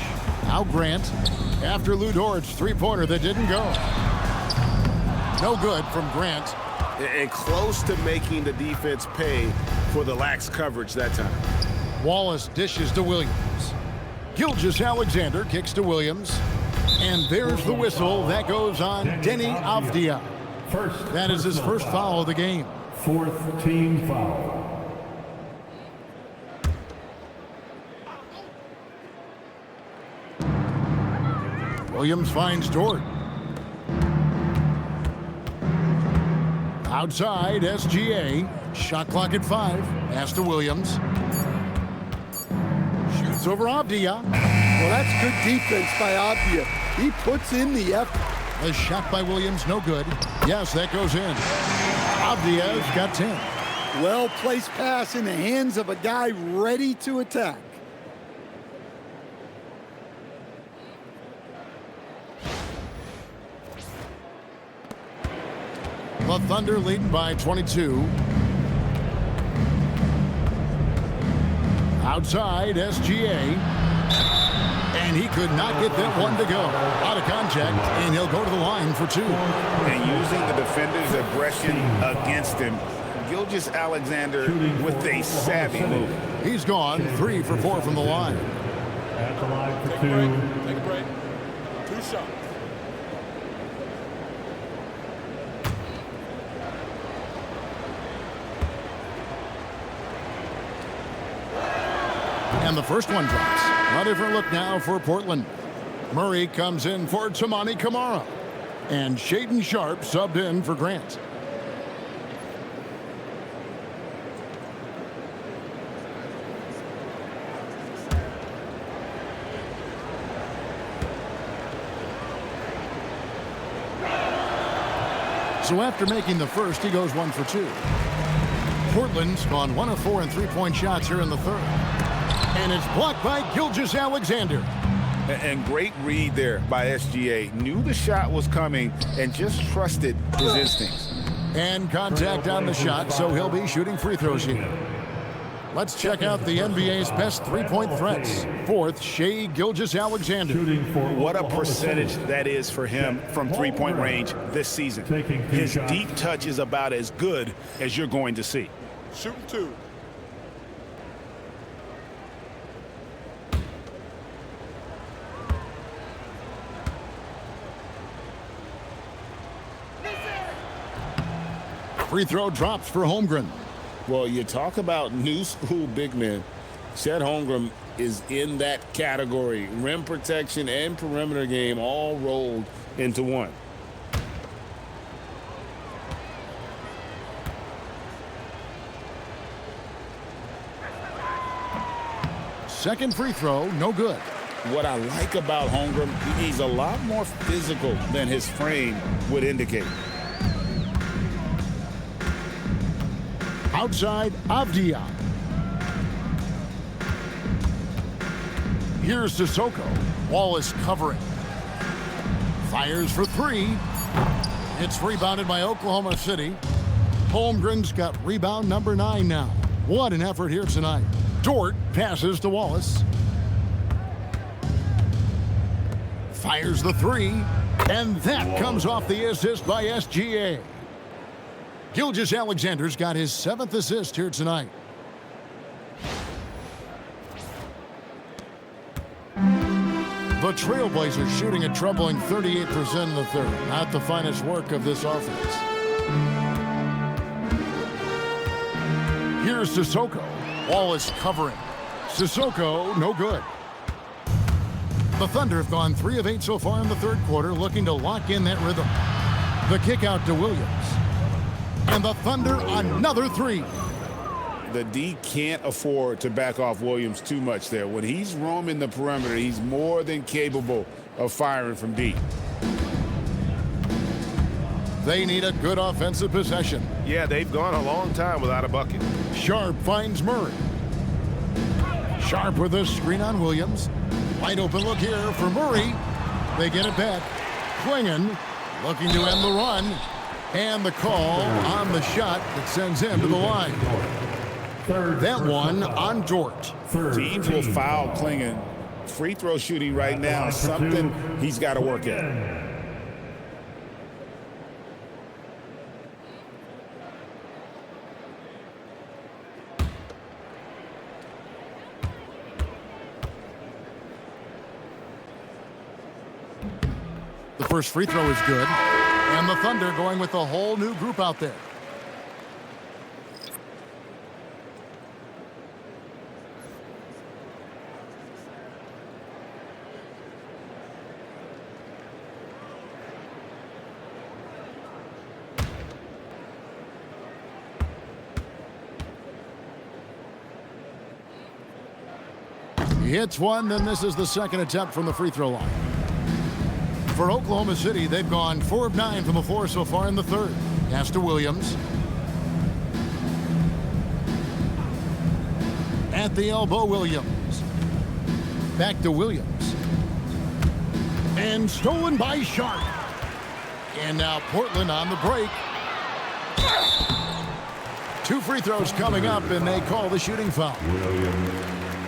Now Grant, after Lou Dort's three-pointer that didn't go. No good from Grant. And close to making the defense pay for the lax coverage that time. Wallace dishes to Williams. Gilgeous Alexander kicks to Williams. And there's the whistle. That goes on Denny Avdia. That is his first foul of the game. 4th team foul. Williams finds Dort. Outside, SGA. Shot clock at 5. Pass to Williams. Shoots over Avdia. Well, that's good defense by Avdia. He puts in the effort. A shot by Williams, no good. Yes, that goes in. Avdia's got 10. Well-placed pass in the hands of a guy ready to attack. The Thunder leading by 22. Outside, SGA. And he could not get that one to go. Out of contact, and he'll go to the line for 2. And using the defender's aggression against him, Gilgeous Alexander with a savvy move. He's gone 3 for 4 from the line. At the line for 2. Take a break. 2 shots. And the first one drops. A different look now for Portland. Murray comes in for Tamani Kamara. And Shaedon Sharpe subbed in for Grant. So after making the first, he goes 1 for 2. Portland's gone 1 of 4 in three-point shots here in the third. And it's blocked by Gilgeous Alexander. And great read there by SGA. Knew the shot was coming and just trusted his instincts. And contact on the shot, so he'll be shooting free throws here. Let's check out the NBA's best three-point threats. Fourth, Shai Gilgeous Alexander. What a percentage that is for him from three-point range this season. His deep touch is about as good as you're going to see. Shooting 2. Free throw drops for Holmgren. Well, you talk about new school big men. Chet Holmgren is in that category. Rim protection and perimeter game all rolled into one. Second free throw, no good. What I like about Holmgren, he's a lot more physical than his frame would indicate. Outside, Avdia. Here's Sissoko. Wallace covering. Fires for three. It's rebounded by Oklahoma City. Holmgren's got rebound number 9 now. What an effort here tonight. Dort passes to Wallace. Fires the three. And that comes off the assist by SGA. Gilgeous Alexander's got his 7th assist here tonight. The Trailblazers shooting a troubling 38% in the third. Not the finest work of this offense. Here's Sissoko. Wallace covering. Sissoko, no good. The Thunder have gone 3 of 8 so far in the third quarter, looking to lock in that rhythm. The kick out to Williams. And the Thunder, another 3. The D can't afford to back off Williams too much there. When he's roaming the perimeter, he's more than capable of firing from deep. They need a good offensive possession. Yeah, they've gone a long time without a bucket. Sharp finds Murray. Sharp with a screen on Williams. Wide open look here for Murray. They get it back. Klingon looking to end the run. And the call on the shot that sends him to the line. That one on Dort. Teams will foul Klingon. Free throw shooting right now, something he's got to work at. The first free throw is good. And the Thunder going with a whole new group out there. He hits one, then this is the second attempt from the free throw line. For Oklahoma City, they've gone 4 of 9 from the floor so far in the third. Pass to Williams. At the elbow, Williams. Back to Williams. And stolen by Sharp. And now Portland on the break. 2 free throws coming up, and they call the shooting foul.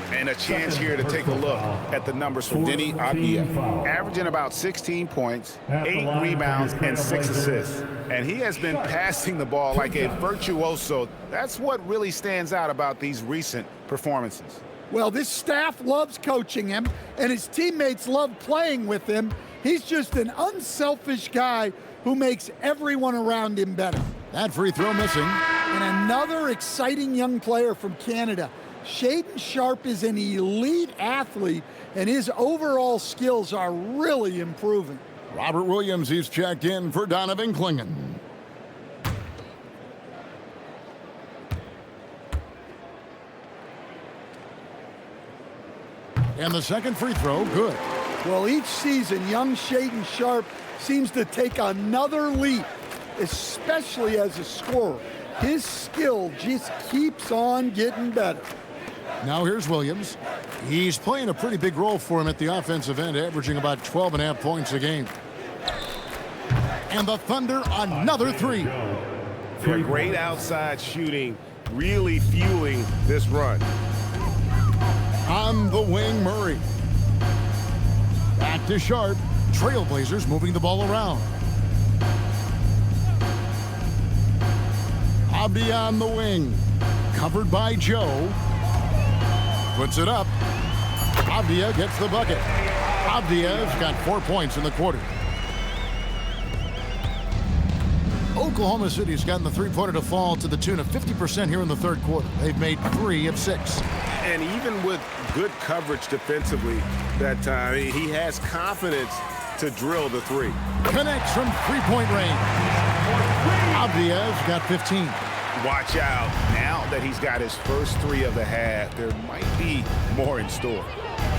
And a chance here to take a look at the numbers for Denny Avdia. Averaging about 16 points, 8 rebounds, and 6 assists. And he has been passing the ball like a virtuoso. That's what really stands out about these recent performances. Well, this staff loves coaching him, and his teammates love playing with him. He's just an unselfish guy who makes everyone around him better. That free throw missing. And another exciting young player from Canada. Shaedon Sharpe is an elite athlete, and his overall skills are really improving. Robert Williams, he's checked in for Donovan Klingon. And the second free throw, good. Well, each season, young Shaedon Sharpe seems to take another leap, especially as a scorer. His skill just keeps on getting better. Now here's Williams. He's playing a pretty big role for him at the offensive end, averaging about 12.5 points a game. And the Thunder, another 3. Great outside shooting really fueling this run. On the wing, Murray. Back to Sharp. Trailblazers moving the ball around. Avdia on the wing. Covered by Joe. Puts it up. Avdia gets the bucket. Avdia's got 4 points in the quarter. Oklahoma City's gotten the three-pointer to fall to the tune of 50% here in the third quarter. They've made 3 of 6. And even with good coverage defensively that time, he has confidence to drill the three. Connects from three-point range. Avdia's got 15. Watch out. Now that he's got his first 3 of the half, there might be more in store.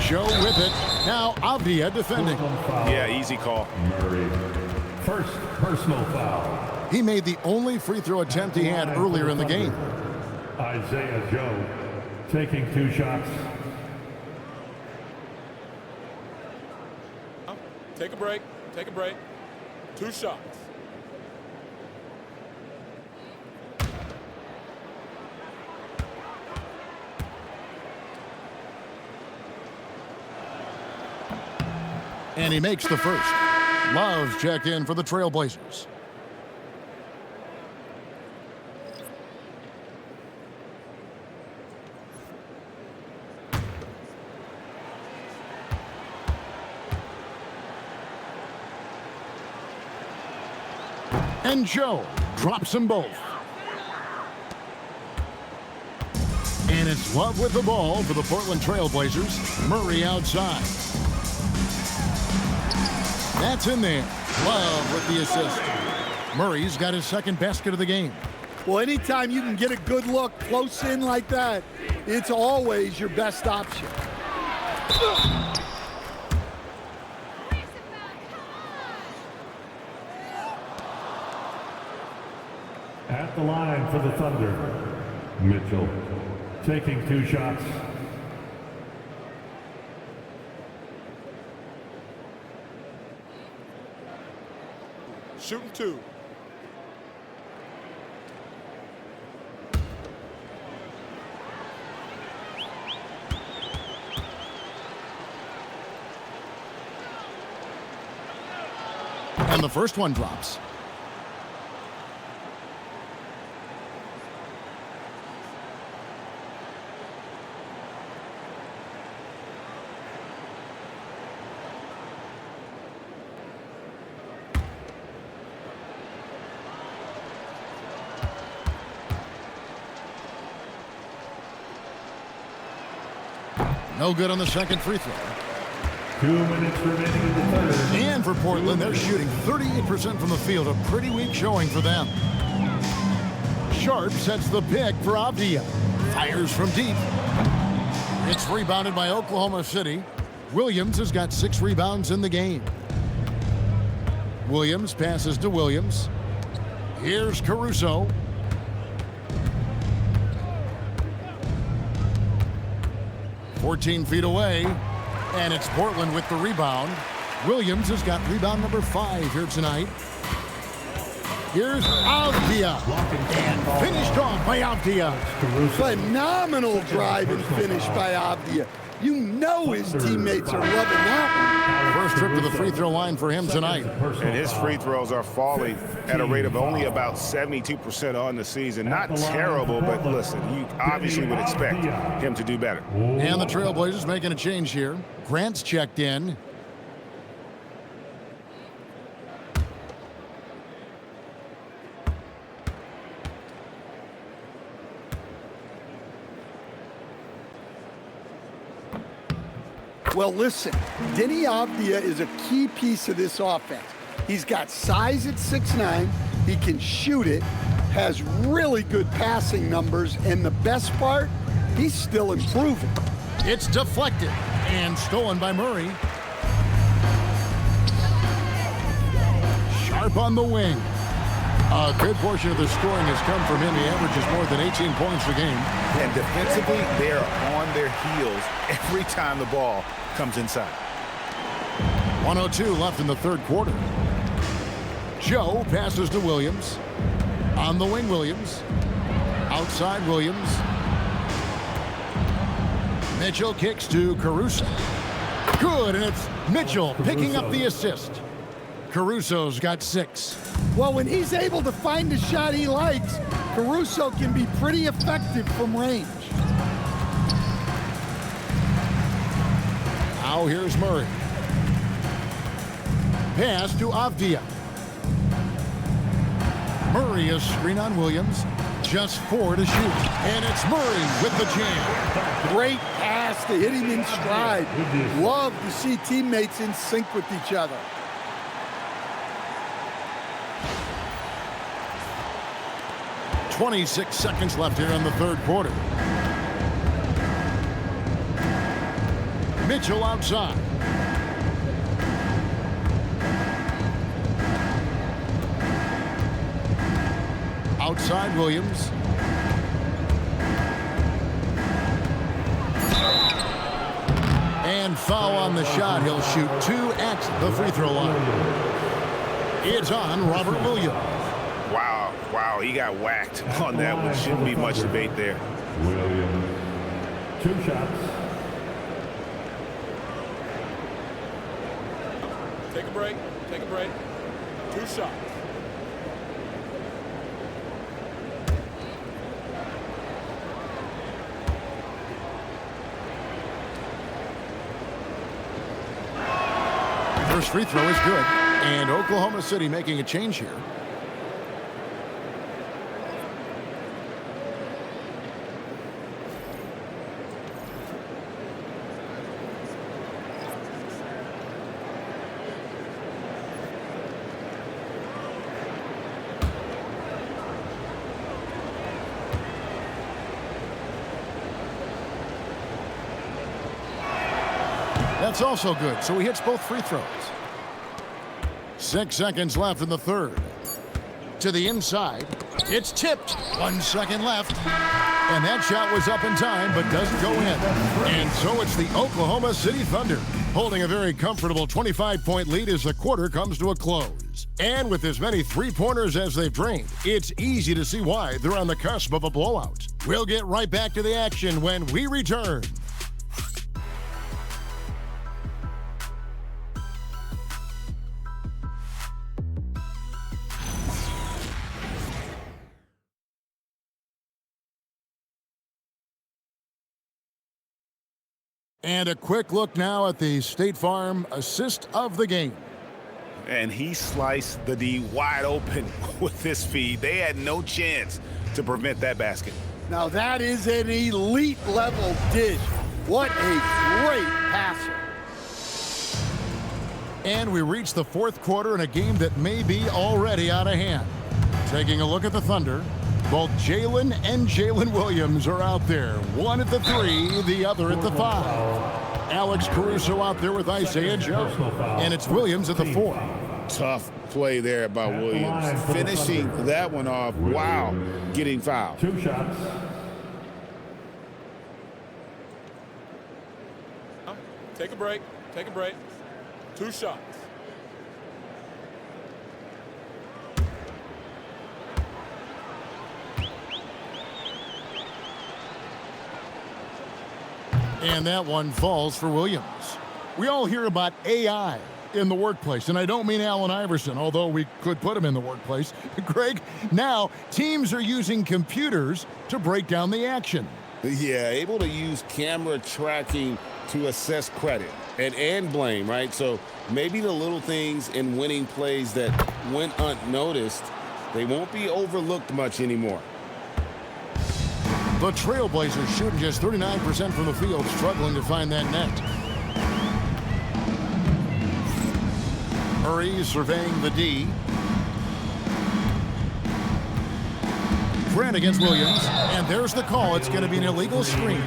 Joe with it. Now Avdia defending. Yeah, easy call. Murray. First personal foul. He made the only free throw attempt he had earlier in the game. Isaiah Joe taking 2 shots. Take a break. Take a break. 2 shots. And he makes the first. Love's check in for the Trailblazers. And Joe drops them both. And it's Love with the ball for the Portland Trailblazers. Murray outside. That's in there. Love with the assist. Murray's got his second basket of the game. Well, anytime you can get a good look close in like that, it's always your best option. At the line for the Thunder, Mitchell taking 2 shots. Shooting 2. And the first one drops. No good on the second free throw. 2 minutes remaining in the third. And for Portland, they're shooting 38% from the field. A pretty weak showing for them. Sharp sets the pick for Avdia. Fires from deep. It's rebounded by Oklahoma City. Williams has got 6 rebounds in the game. Williams passes to Williams. Here's Caruso. "14 feet away, and it's Portland with the rebound. Williams has got rebound number 5 here tonight. Here's Avdia, and finished off by Avdia. Phenomenal drive and finish by Avdia. You know his teammates are loving that First trip to the free throw line for him tonight. And his free throws are falling at a rate of only about 72% on the season. Not terrible, but listen, you obviously would expect him to do better. And the Trailblazers making a change here. Grant's checked in. Well, listen, Denny Avdia is a key piece of this offense. He's got size at 6'9". He can shoot it, has really good passing numbers, and the best part, he's still improving. It's deflected and stolen by Murray. Sharp on the wing. A good portion of the scoring has come from him. He averages more than 18 points a game. And defensively, they're on their heels every time the ball comes inside. 1:02 left in the third quarter. Joe passes to Williams. On the wing, Williams. Outside Williams. Mitchell kicks to Caruso. Good, and it's Mitchell picking up the assist. Caruso's got 6. Well, when he's able to find the shot he likes, Caruso can be pretty effective from range. Now here's Murray. Pass to Avdia. Murray is screen on Williams. Just 4 to shoot. And it's Murray with the jam. Great pass to hit him in stride. Love to see teammates in sync with each other. .26 seconds left here in the third quarter. Mitchell outside. Outside Williams. And foul on the shot. He'll shoot 2 at the free throw line. It's on Robert Williams. Wow, he got whacked on that one. Shouldn't be much debate there. Williams, 2 shots. Take a break. 2 shots. First free throw is good. And Oklahoma City making a change here. That's also good, so he hits both free throws. 6 seconds left in the third. To the inside. It's tipped. 1 second left. And that shot was up in time, but doesn't go in. And so it's the Oklahoma City Thunder, holding a very comfortable 25-point lead as the quarter comes to a close. And with as many three-pointers as they've drained, it's easy to see why they're on the cusp of a blowout. We'll get right back to the action when we return. And a quick look now at the State Farm assist of the game. And he sliced the D wide open with this feed. They had no chance to prevent that basket. Now that is an elite level dish. What a great passer. And we reach the fourth quarter in a game that may be already out of hand. Taking a look at the Thunder. Both Jalen and Jalen Williams are out there. One at the 3, the other at the 5. Alex Caruso out there with Isaiah Joe. And it's Williams at the 4. Tough play there by Williams. Finishing that one off while getting fouled. 2 shots. Take a break. 2 shots. And that one falls for Williams. We all hear about AI in the workplace, and I don't mean Allen Iverson, although we could put him in the workplace. Greg, now teams are using computers to break down the action. Yeah, able to use camera tracking to assess credit and blame, right? So maybe the little things in winning plays that went unnoticed, they won't be overlooked much anymore. The Trailblazers shooting just 39% from the field, struggling to find that net. Murray surveying the D. Grant against Williams, and there's the call. It's going to be an illegal screen.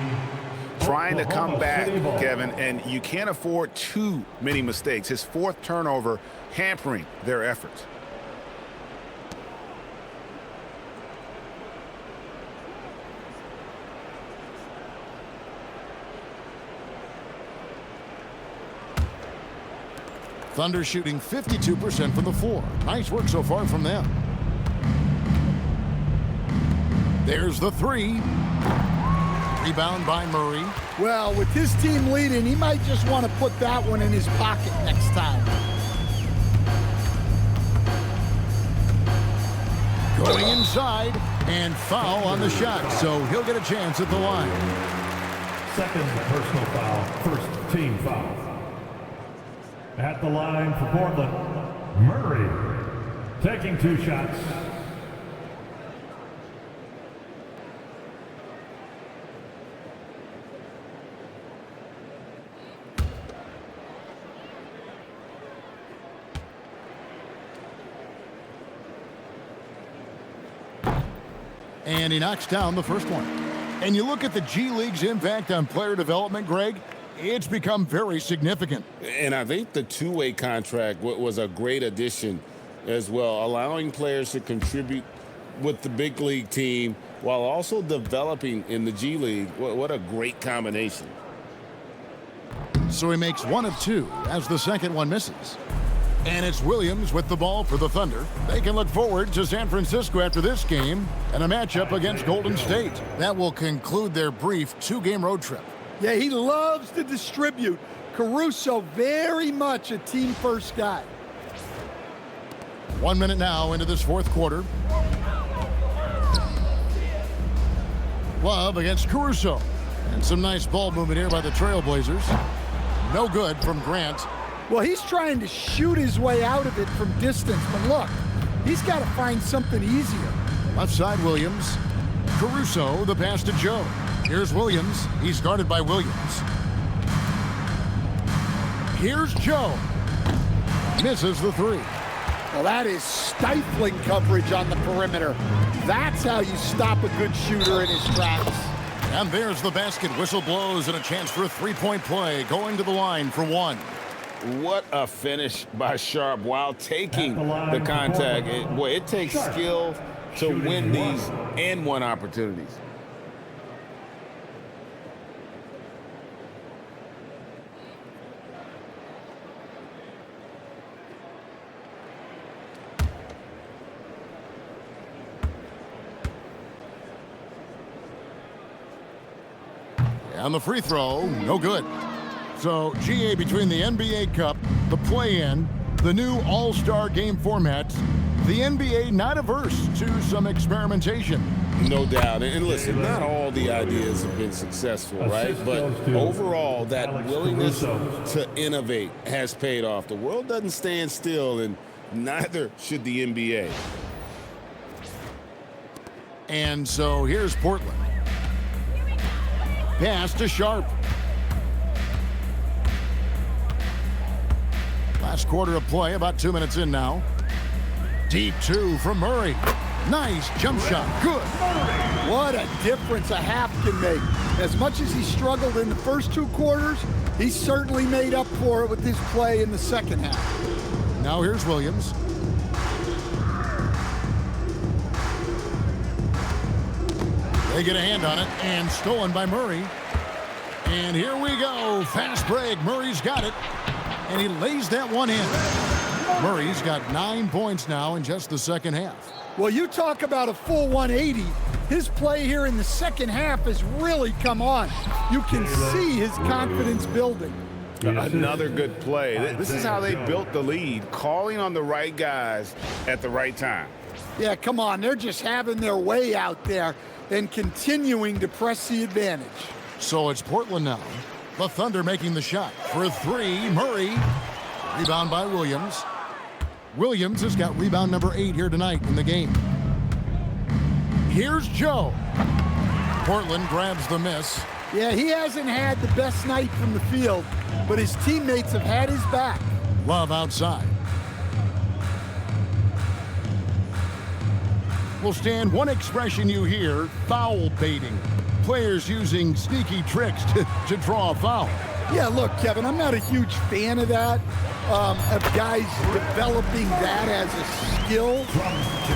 Trying to come back, Kevin, and you can't afford too many mistakes. His 4th turnover hampering their efforts. Thunder shooting 52% from the 4. Nice work so far from them. There's the three. Rebound by Murray. Well, with his team leading, he might just want to put that one in his pocket next time. Going inside, and foul on the shot, so he'll get a chance at the line. Second personal foul, first team foul. At the line for Portland, Murray taking 2 shots. And he knocks down the first one. And you look at the G League's impact on player development, Greg, it's become very significant. And I think the two-way contract was a great addition as well, allowing players to contribute with the big league team while also developing in the G League. What a great combination. So he makes 1 of 2 as the second one misses. And it's Williams with the ball for the Thunder. They can look forward to San Francisco after this game and a matchup against Golden State. That will conclude their brief 2-game road trip. Yeah, he loves to distribute. Caruso, very much a team-first guy. 1 minute now into this fourth quarter. Love against Caruso. And some nice ball movement here by the Trailblazers. No good from Grant. Well, he's trying to shoot his way out of it from distance, but look, he's got to find something easier. Left side, Williams. Caruso, the pass to Joe. Here's Williams. He's guarded by Williams. Here's Joe. Misses the 3. Well, that is stifling coverage on the perimeter. That's how you stop a good shooter in his tracks. And there's the basket. Whistle blows and a chance for a 3-point play. Going to the line for 1. What a finish by Sharp while taking the contact. It takes skill to win these and 1 opportunities. And the free throw, no good. So, GA, between the NBA Cup, the play-in, the new All-Star game formats, the NBA not averse to some experimentation. No doubt. And listen, not all the ideas have been successful, right? But overall, that willingness to innovate has paid off. The world doesn't stand still, and neither should the NBA. And so here's Portland. Pass to Sharp. Last quarter of play, about 2 minutes in now. Deep 2 from Murray. Nice jump shot. Good. What a difference a half can make. As much as he struggled in the first 2 quarters, he certainly made up for it with his play in the second half. Now here's Williams. They get a hand on it, and stolen by Murray. And here we go. Fast break. Murray's got it. And he lays that one in. Murray's got 9 points now in just the second half. Well, you talk about a full 180. His play here in the second half has really come on. You can see his confidence building. Another good play. This is how they built the lead, calling on the right guys at the right time. Yeah, come on. They're just having their way out there and continuing to press the advantage. So it's Portland now. The Thunder making the shot for 3. Murray. Rebound by Williams. Williams has got rebound number 8 here tonight in the game. Here's Joe. Portland grabs the miss. Yeah, he hasn't had the best night from the field, but his teammates have had his back. Love outside. Well, Stan, one expression you hear, foul baiting. Players using sneaky tricks to draw a foul. Yeah, look, Kevin, I'm not a huge fan of that, of guys developing that as a skill.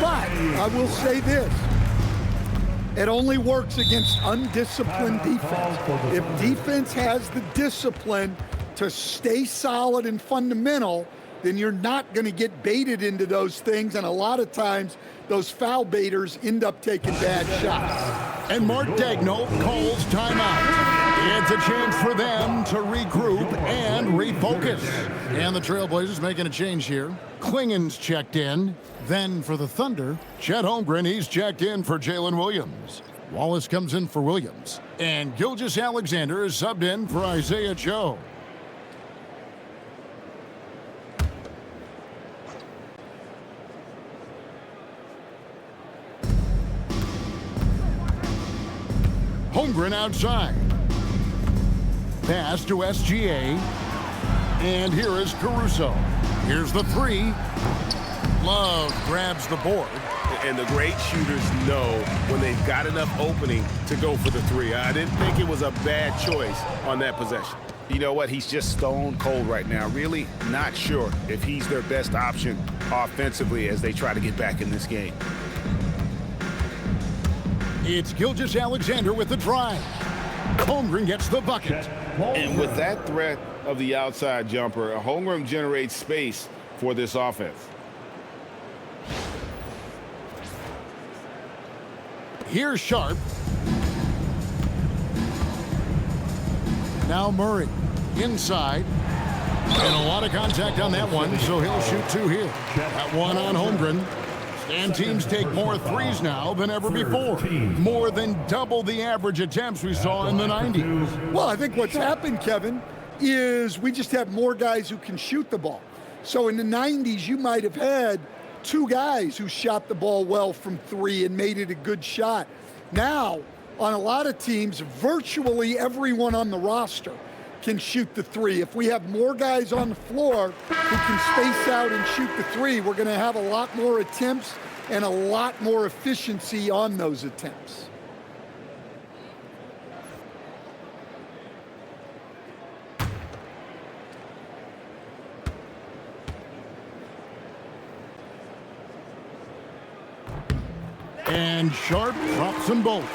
But I will say this. It only works against undisciplined defense. If defense has the discipline to stay solid and fundamental, then you're not going to get baited into those things. And a lot of times, those foul baiters end up taking bad shots. And Mark Daigneault calls timeout. It's a chance for them to regroup and refocus. And the Trailblazers making a change here. Klingen's checked in. Then for the Thunder, Chet Holmgren, he's checked in for Jalen Williams. Wallace comes in for Williams. And Gilgeous Alexander is subbed in for Isaiah Joe. Holmgren outside. Pass to SGA. And here is Caruso. Here's the three. Love grabs the board. And the great shooters know when they've got enough opening to go for the three. I didn't think it was a bad choice on that possession. You know what? He's just stone cold right now. Really not sure if he's their best option offensively as they try to get back in this game. It's Gilgeous Alexander with the drive. Holmgren gets the bucket. And with that threat of the outside jumper, Holmgren generates space for this offense. Here's Sharp. Now Murray inside. And a lot of contact on that one, so he'll shoot two here. That one on Holmgren. And teams take more threes now than ever before. More than double the average attempts we saw in the 90s. Well, I think what's happened, Kevin, is we just have more guys who can shoot the ball. So in the 90s, you might have had two guys who shot the ball well from three and made it a good shot. Now, on a lot of teams, virtually everyone on the roster can shoot the three. If we have more guys on the floor who can space out and shoot the three, we're going to have a lot more attempts and a lot more efficiency on those attempts. And Sharp drops them both.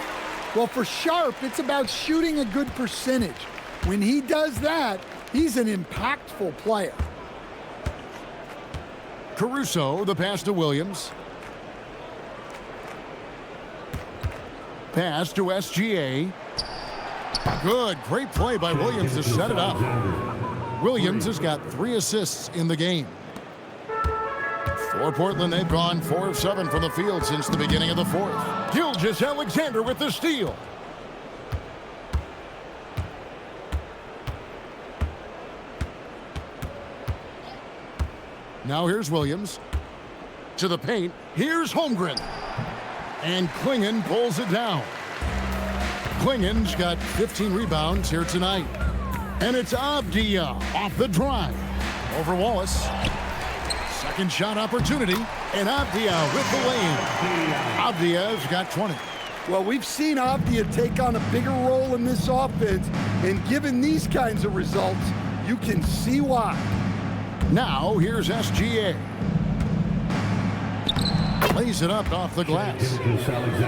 Well, for Sharp, it's about shooting a good percentage. When he does that, he's an impactful player. Caruso, the pass to Williams. Pass to SGA. Good, great play by Williams to set it up. Williams has got 3 assists in the game. For Portland, they've gone 4 of 7 from the field since the beginning of the fourth. Gilgeous Alexander with the steal. Now here's Williams. To the paint. Here's Holmgren. And Klingen pulls it down. Klingen's got 15 rebounds here tonight. And it's Avdia off the drive. Over Wallace. Second shot opportunity. And Avdia with the lane. Avdia's got 20. Well, we've seen Avdia take on a bigger role in this offense. And given these kinds of results, you can see why. Now, here's SGA. Lays it up off the glass.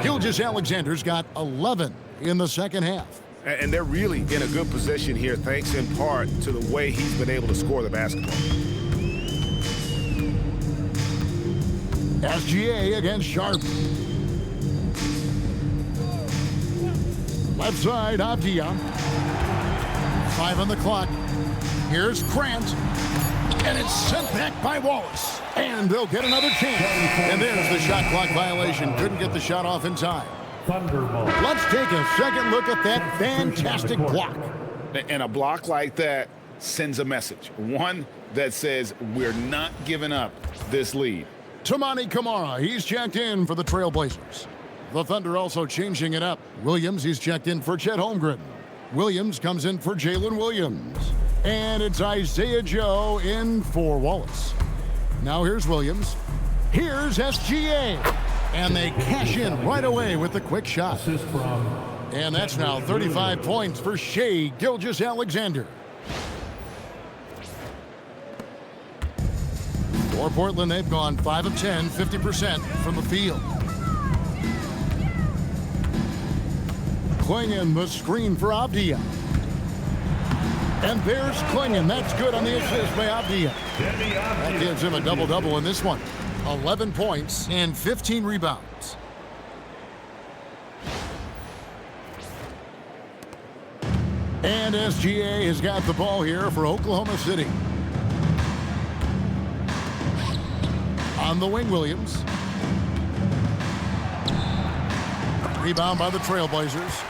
Gilgeous Alexander's got 11 in the second half. And they're really in a good position here, thanks in part to the way he's been able to score the basketball. SGA against Sharp. Left side, Avdia. 5 on the clock. Here's Grant. And it's sent back by Wallace. And they'll get another chance. And there's the shot clock violation. Couldn't get the shot off in time. Let's take a second look at that fantastic block. And a block like that sends a message. One that says we're not giving up this lead. Toumani Camara, he's checked in for the Trailblazers. The Thunder also changing it up. Williams, he's checked in for Chet Holmgren. Williams comes in for Jalen Williams. And it's Isaiah Joe in for Wallace. Now here's Williams. Here's SGA. And they cash in right away with the quick shot. And that's now 35 points for Shai Gilgeous Alexander. For Portland, they've gone 5 of 10, 50% from the field. Klingen the screen for Avdia. And there's Klingon. That's good on the assist by Avdia. That gives him a double-double in this one. 11 points and 15 rebounds. And SGA has got the ball here for Oklahoma City. On the wing, Williams. Rebound by the Trailblazers.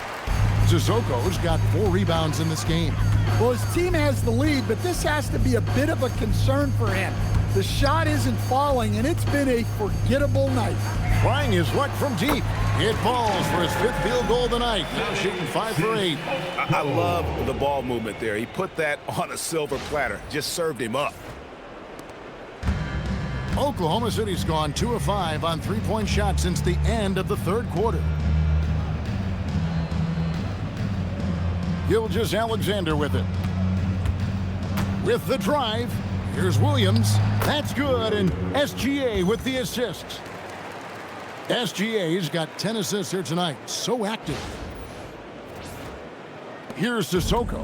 Sissoko's got 4 rebounds in this game. Well, his team has the lead, but this has to be a bit of a concern for him. The shot isn't falling, and it's been a forgettable night. Trying his luck from deep. It falls for his 5th field goal of the night. Now shooting 5 for 8. I love the ball movement there. He put that on a silver platter. Just served him up. Oklahoma City's gone 2 of 5 on 3-point shots since the end of the 3rd quarter. Gilgeous Alexander with it. With the drive, here's Williams. That's good, and SGA with the assists. SGA's got 10 assists here tonight. So active. Here's Sissoko.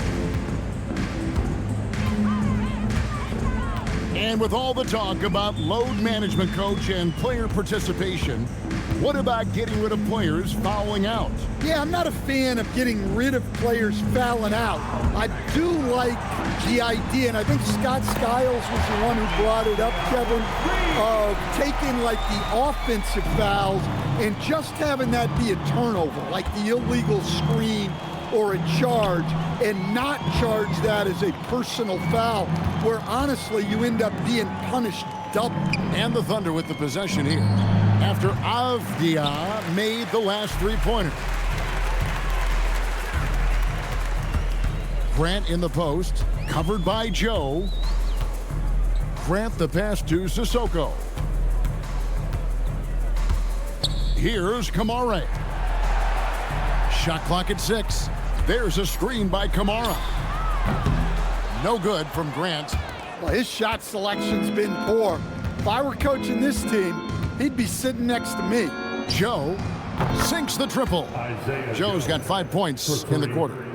And with all the talk about load management, coach, and player participation, what about getting rid of players fouling out? Yeah, I'm not a fan of getting rid of players fouling out. I do like the idea, and I think Scott Skiles was the one who brought it up, Kevin, of taking like the offensive fouls and just having that be a turnover, like the illegal screen or a charge, and not charge that as a personal foul, where honestly you end up being punished double. And the Thunder with the possession here after Avdia made the last 3-pointer. Grant in the post, covered by Joe. Grant the pass to Sissoko. Here's Kamara. Shot clock at 6. There's a screen by Kamara. No good from Grant. Well, his shot selection's been poor. If I were coaching this team, he'd be sitting next to me. Joe sinks the triple. Joe's got 5 points in the quarter.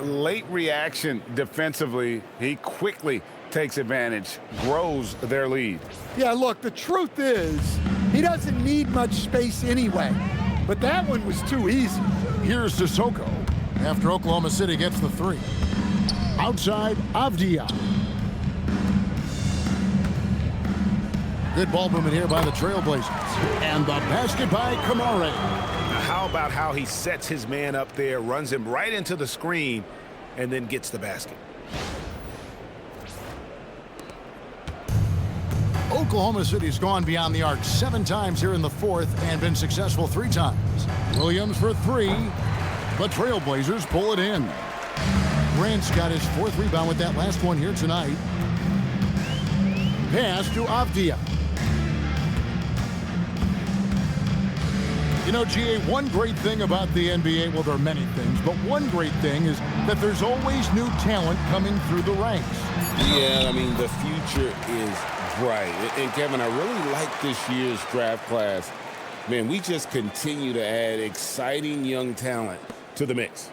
Late reaction defensively. He quickly takes advantage, grows their lead. Yeah, look, the truth is, he doesn't need much space anyway. But that one was too easy. Here's Sissoko after Oklahoma City gets the 3. Outside, Avdia. Good ball movement here by the Trailblazers. And the basket by Kamara. How about how he sets his man up there, runs him right into the screen, and then gets the basket. Oklahoma City's gone beyond the arc 7 times here in the 4th and been successful 3 times. Williams for 3. The Trailblazers pull it in. Grant's got his 4th rebound with that last one here tonight. Pass to Avdia. You know, GA, one great thing about the NBA, well, there are many things, but one great thing is that there's always new talent coming through the ranks. Yeah, I mean, the future is bright. And Kevin, I really like this year's draft class. Man, we just continue to add exciting young talent to the mix.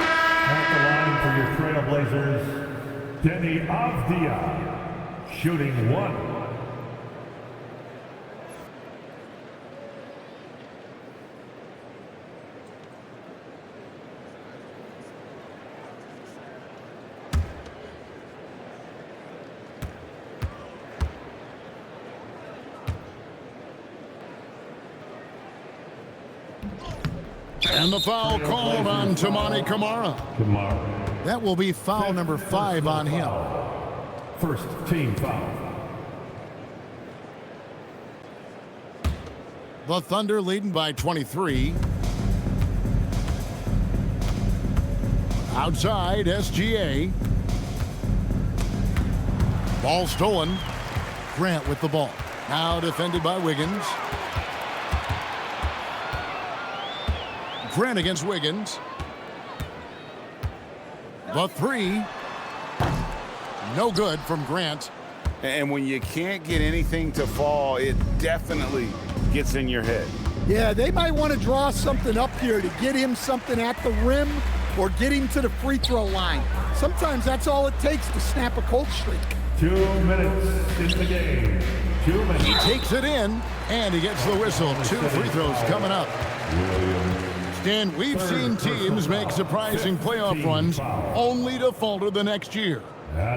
At the line for your Trailblazers, Denny Avdia, shooting 1. And the foul called on Toumani Camara. That will be foul number 5 on him. First team foul. The Thunder leading by 23. Outside, SGA. Ball stolen. Grant with the ball. Now defended by Wiggins. Grant against Wiggins. The 3. No good from Grant. And when you can't get anything to fall, it definitely gets in your head. Yeah, they might want to draw something up here to get him something at the rim or getting to the free throw line. Sometimes that's all it takes to snap a cold streak. 2 minutes in the game. 2 minutes. He takes it in, and he gets the whistle. 2 free throws coming up. Stan, we've seen teams make surprising playoff runs only to falter the next year.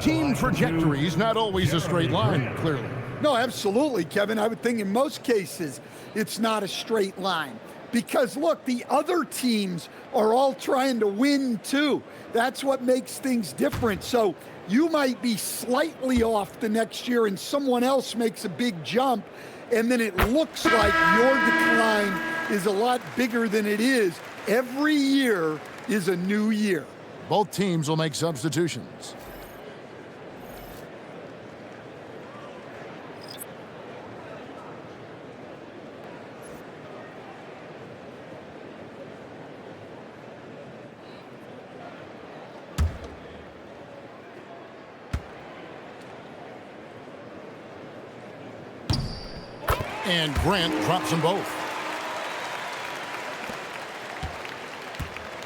Team trajectory is not always a straight line, clearly. No, absolutely, Kevin. I would think in most cases it's not a straight line. Because, look, the other teams are all trying to win, too. That's what makes things different. So you might be slightly off the next year and someone else makes a big jump, and then it looks like your decline is a lot bigger than it is. Every year is a new year. Both teams will make substitutions. And Grant drops them both.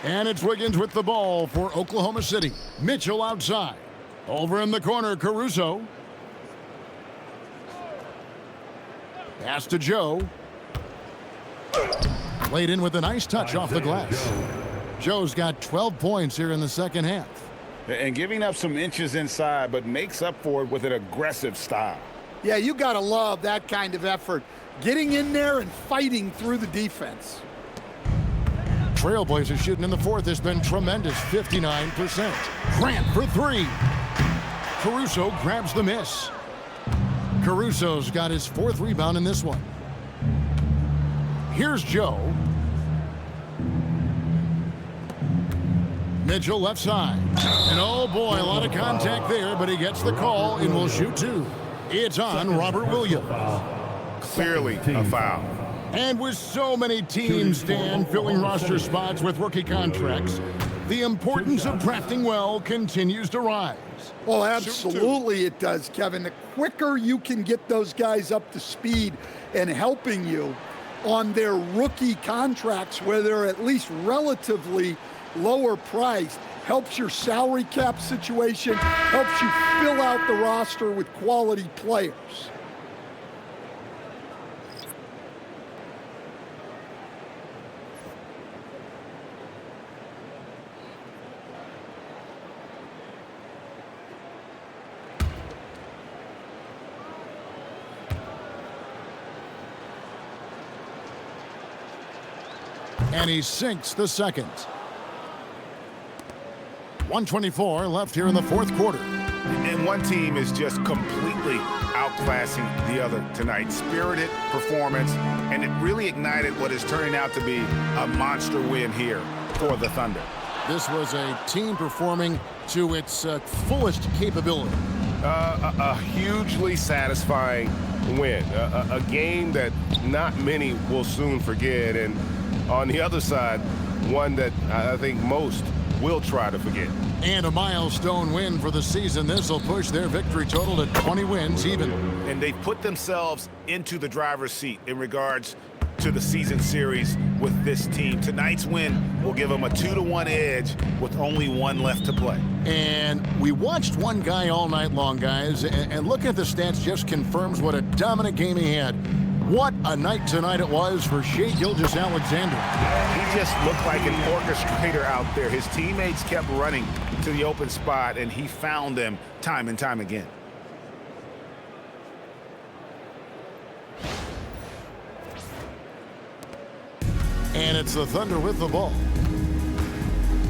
And it's Wiggins with the ball for Oklahoma City. Mitchell outside. Over in the corner, Caruso. Pass to Joe. Played in with a nice touch off the glass. Joe's got 12 points here in the second half. And giving up some inches inside, but makes up for it with an aggressive style. Yeah, you got to love that kind of effort. Getting in there and fighting through the defense. Trailblazers shooting in the fourth has been tremendous, 59%. Grant for three. Caruso grabs the miss. Caruso's got his fourth rebound in this one. Here's Joe. Mitchell left side. And oh boy, a lot of contact there, but he gets the call and will shoot two. It's on Robert Williams. Clearly a foul. And with so many teams, Dan, filling roster spots with rookie contracts, the importance of drafting well continues to rise. Oh, absolutely it does, Kevin. The quicker you can get those guys up to speed and helping you on their rookie contracts where they're at least relatively lower priced, helps your salary cap situation, helps you fill out the roster with quality players. And he sinks the second. 1:24 left here in the fourth quarter. And one team is just completely outclassing the other tonight. Spirited performance, and it really ignited what is turning out to be a monster win here for the Thunder. This was a team performing to its fullest capability. A hugely satisfying win. A game that not many will soon forget. And on the other side, one that I think most will try to forget. And a milestone win for the season. This will push their victory total to 20 wins even. And they've put themselves into the driver's seat in regards to the season series with this team. Tonight's win will give them a 2-1 edge with only one left to play. And we watched one guy all night long, guys, and looking at the stats just confirms what a dominant game he had. What a night tonight it was for Shai Gilgeous Alexander. He just looked like an orchestrator out there. His teammates kept running to the open spot, and he found them time and time again. And it's the Thunder with the ball.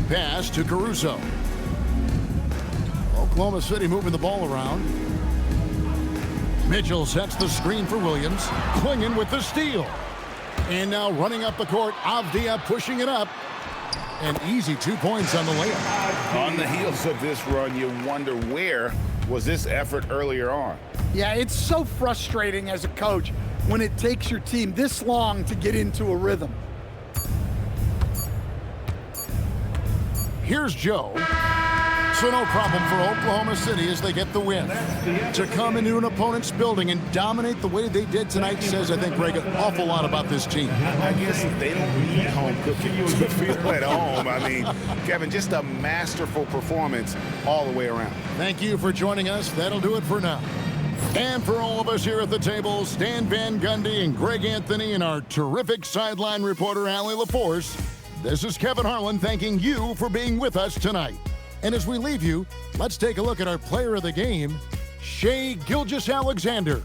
Pass to Caruso. Oklahoma City moving the ball around. Mitchell sets the screen for Williams. Clinging with the steal. And now running up the court, Avdia pushing it up. An easy 2 points on the layup. On the heels of this run, you wonder where was this effort earlier on? Yeah, it's so frustrating as a coach when it takes your team this long to get into a rhythm. Here's Joe. So no problem for Oklahoma City as they get the win. To come into an opponent's building and dominate the way they did tonight says, I think, Greg, an awful lot about this team. I guess they don't need home cooking to feel at home. I mean, Kevin, just a masterful performance all the way around. Thank you for joining us. That'll do it for now. And for all of us here at the table, Stan Van Gundy and Greg Anthony and our terrific sideline reporter, Allie LaForce, this is Kevin Harlan thanking you for being with us tonight. And as we leave you, let's take a look at our player of the game, Shai Gilgeous Alexander.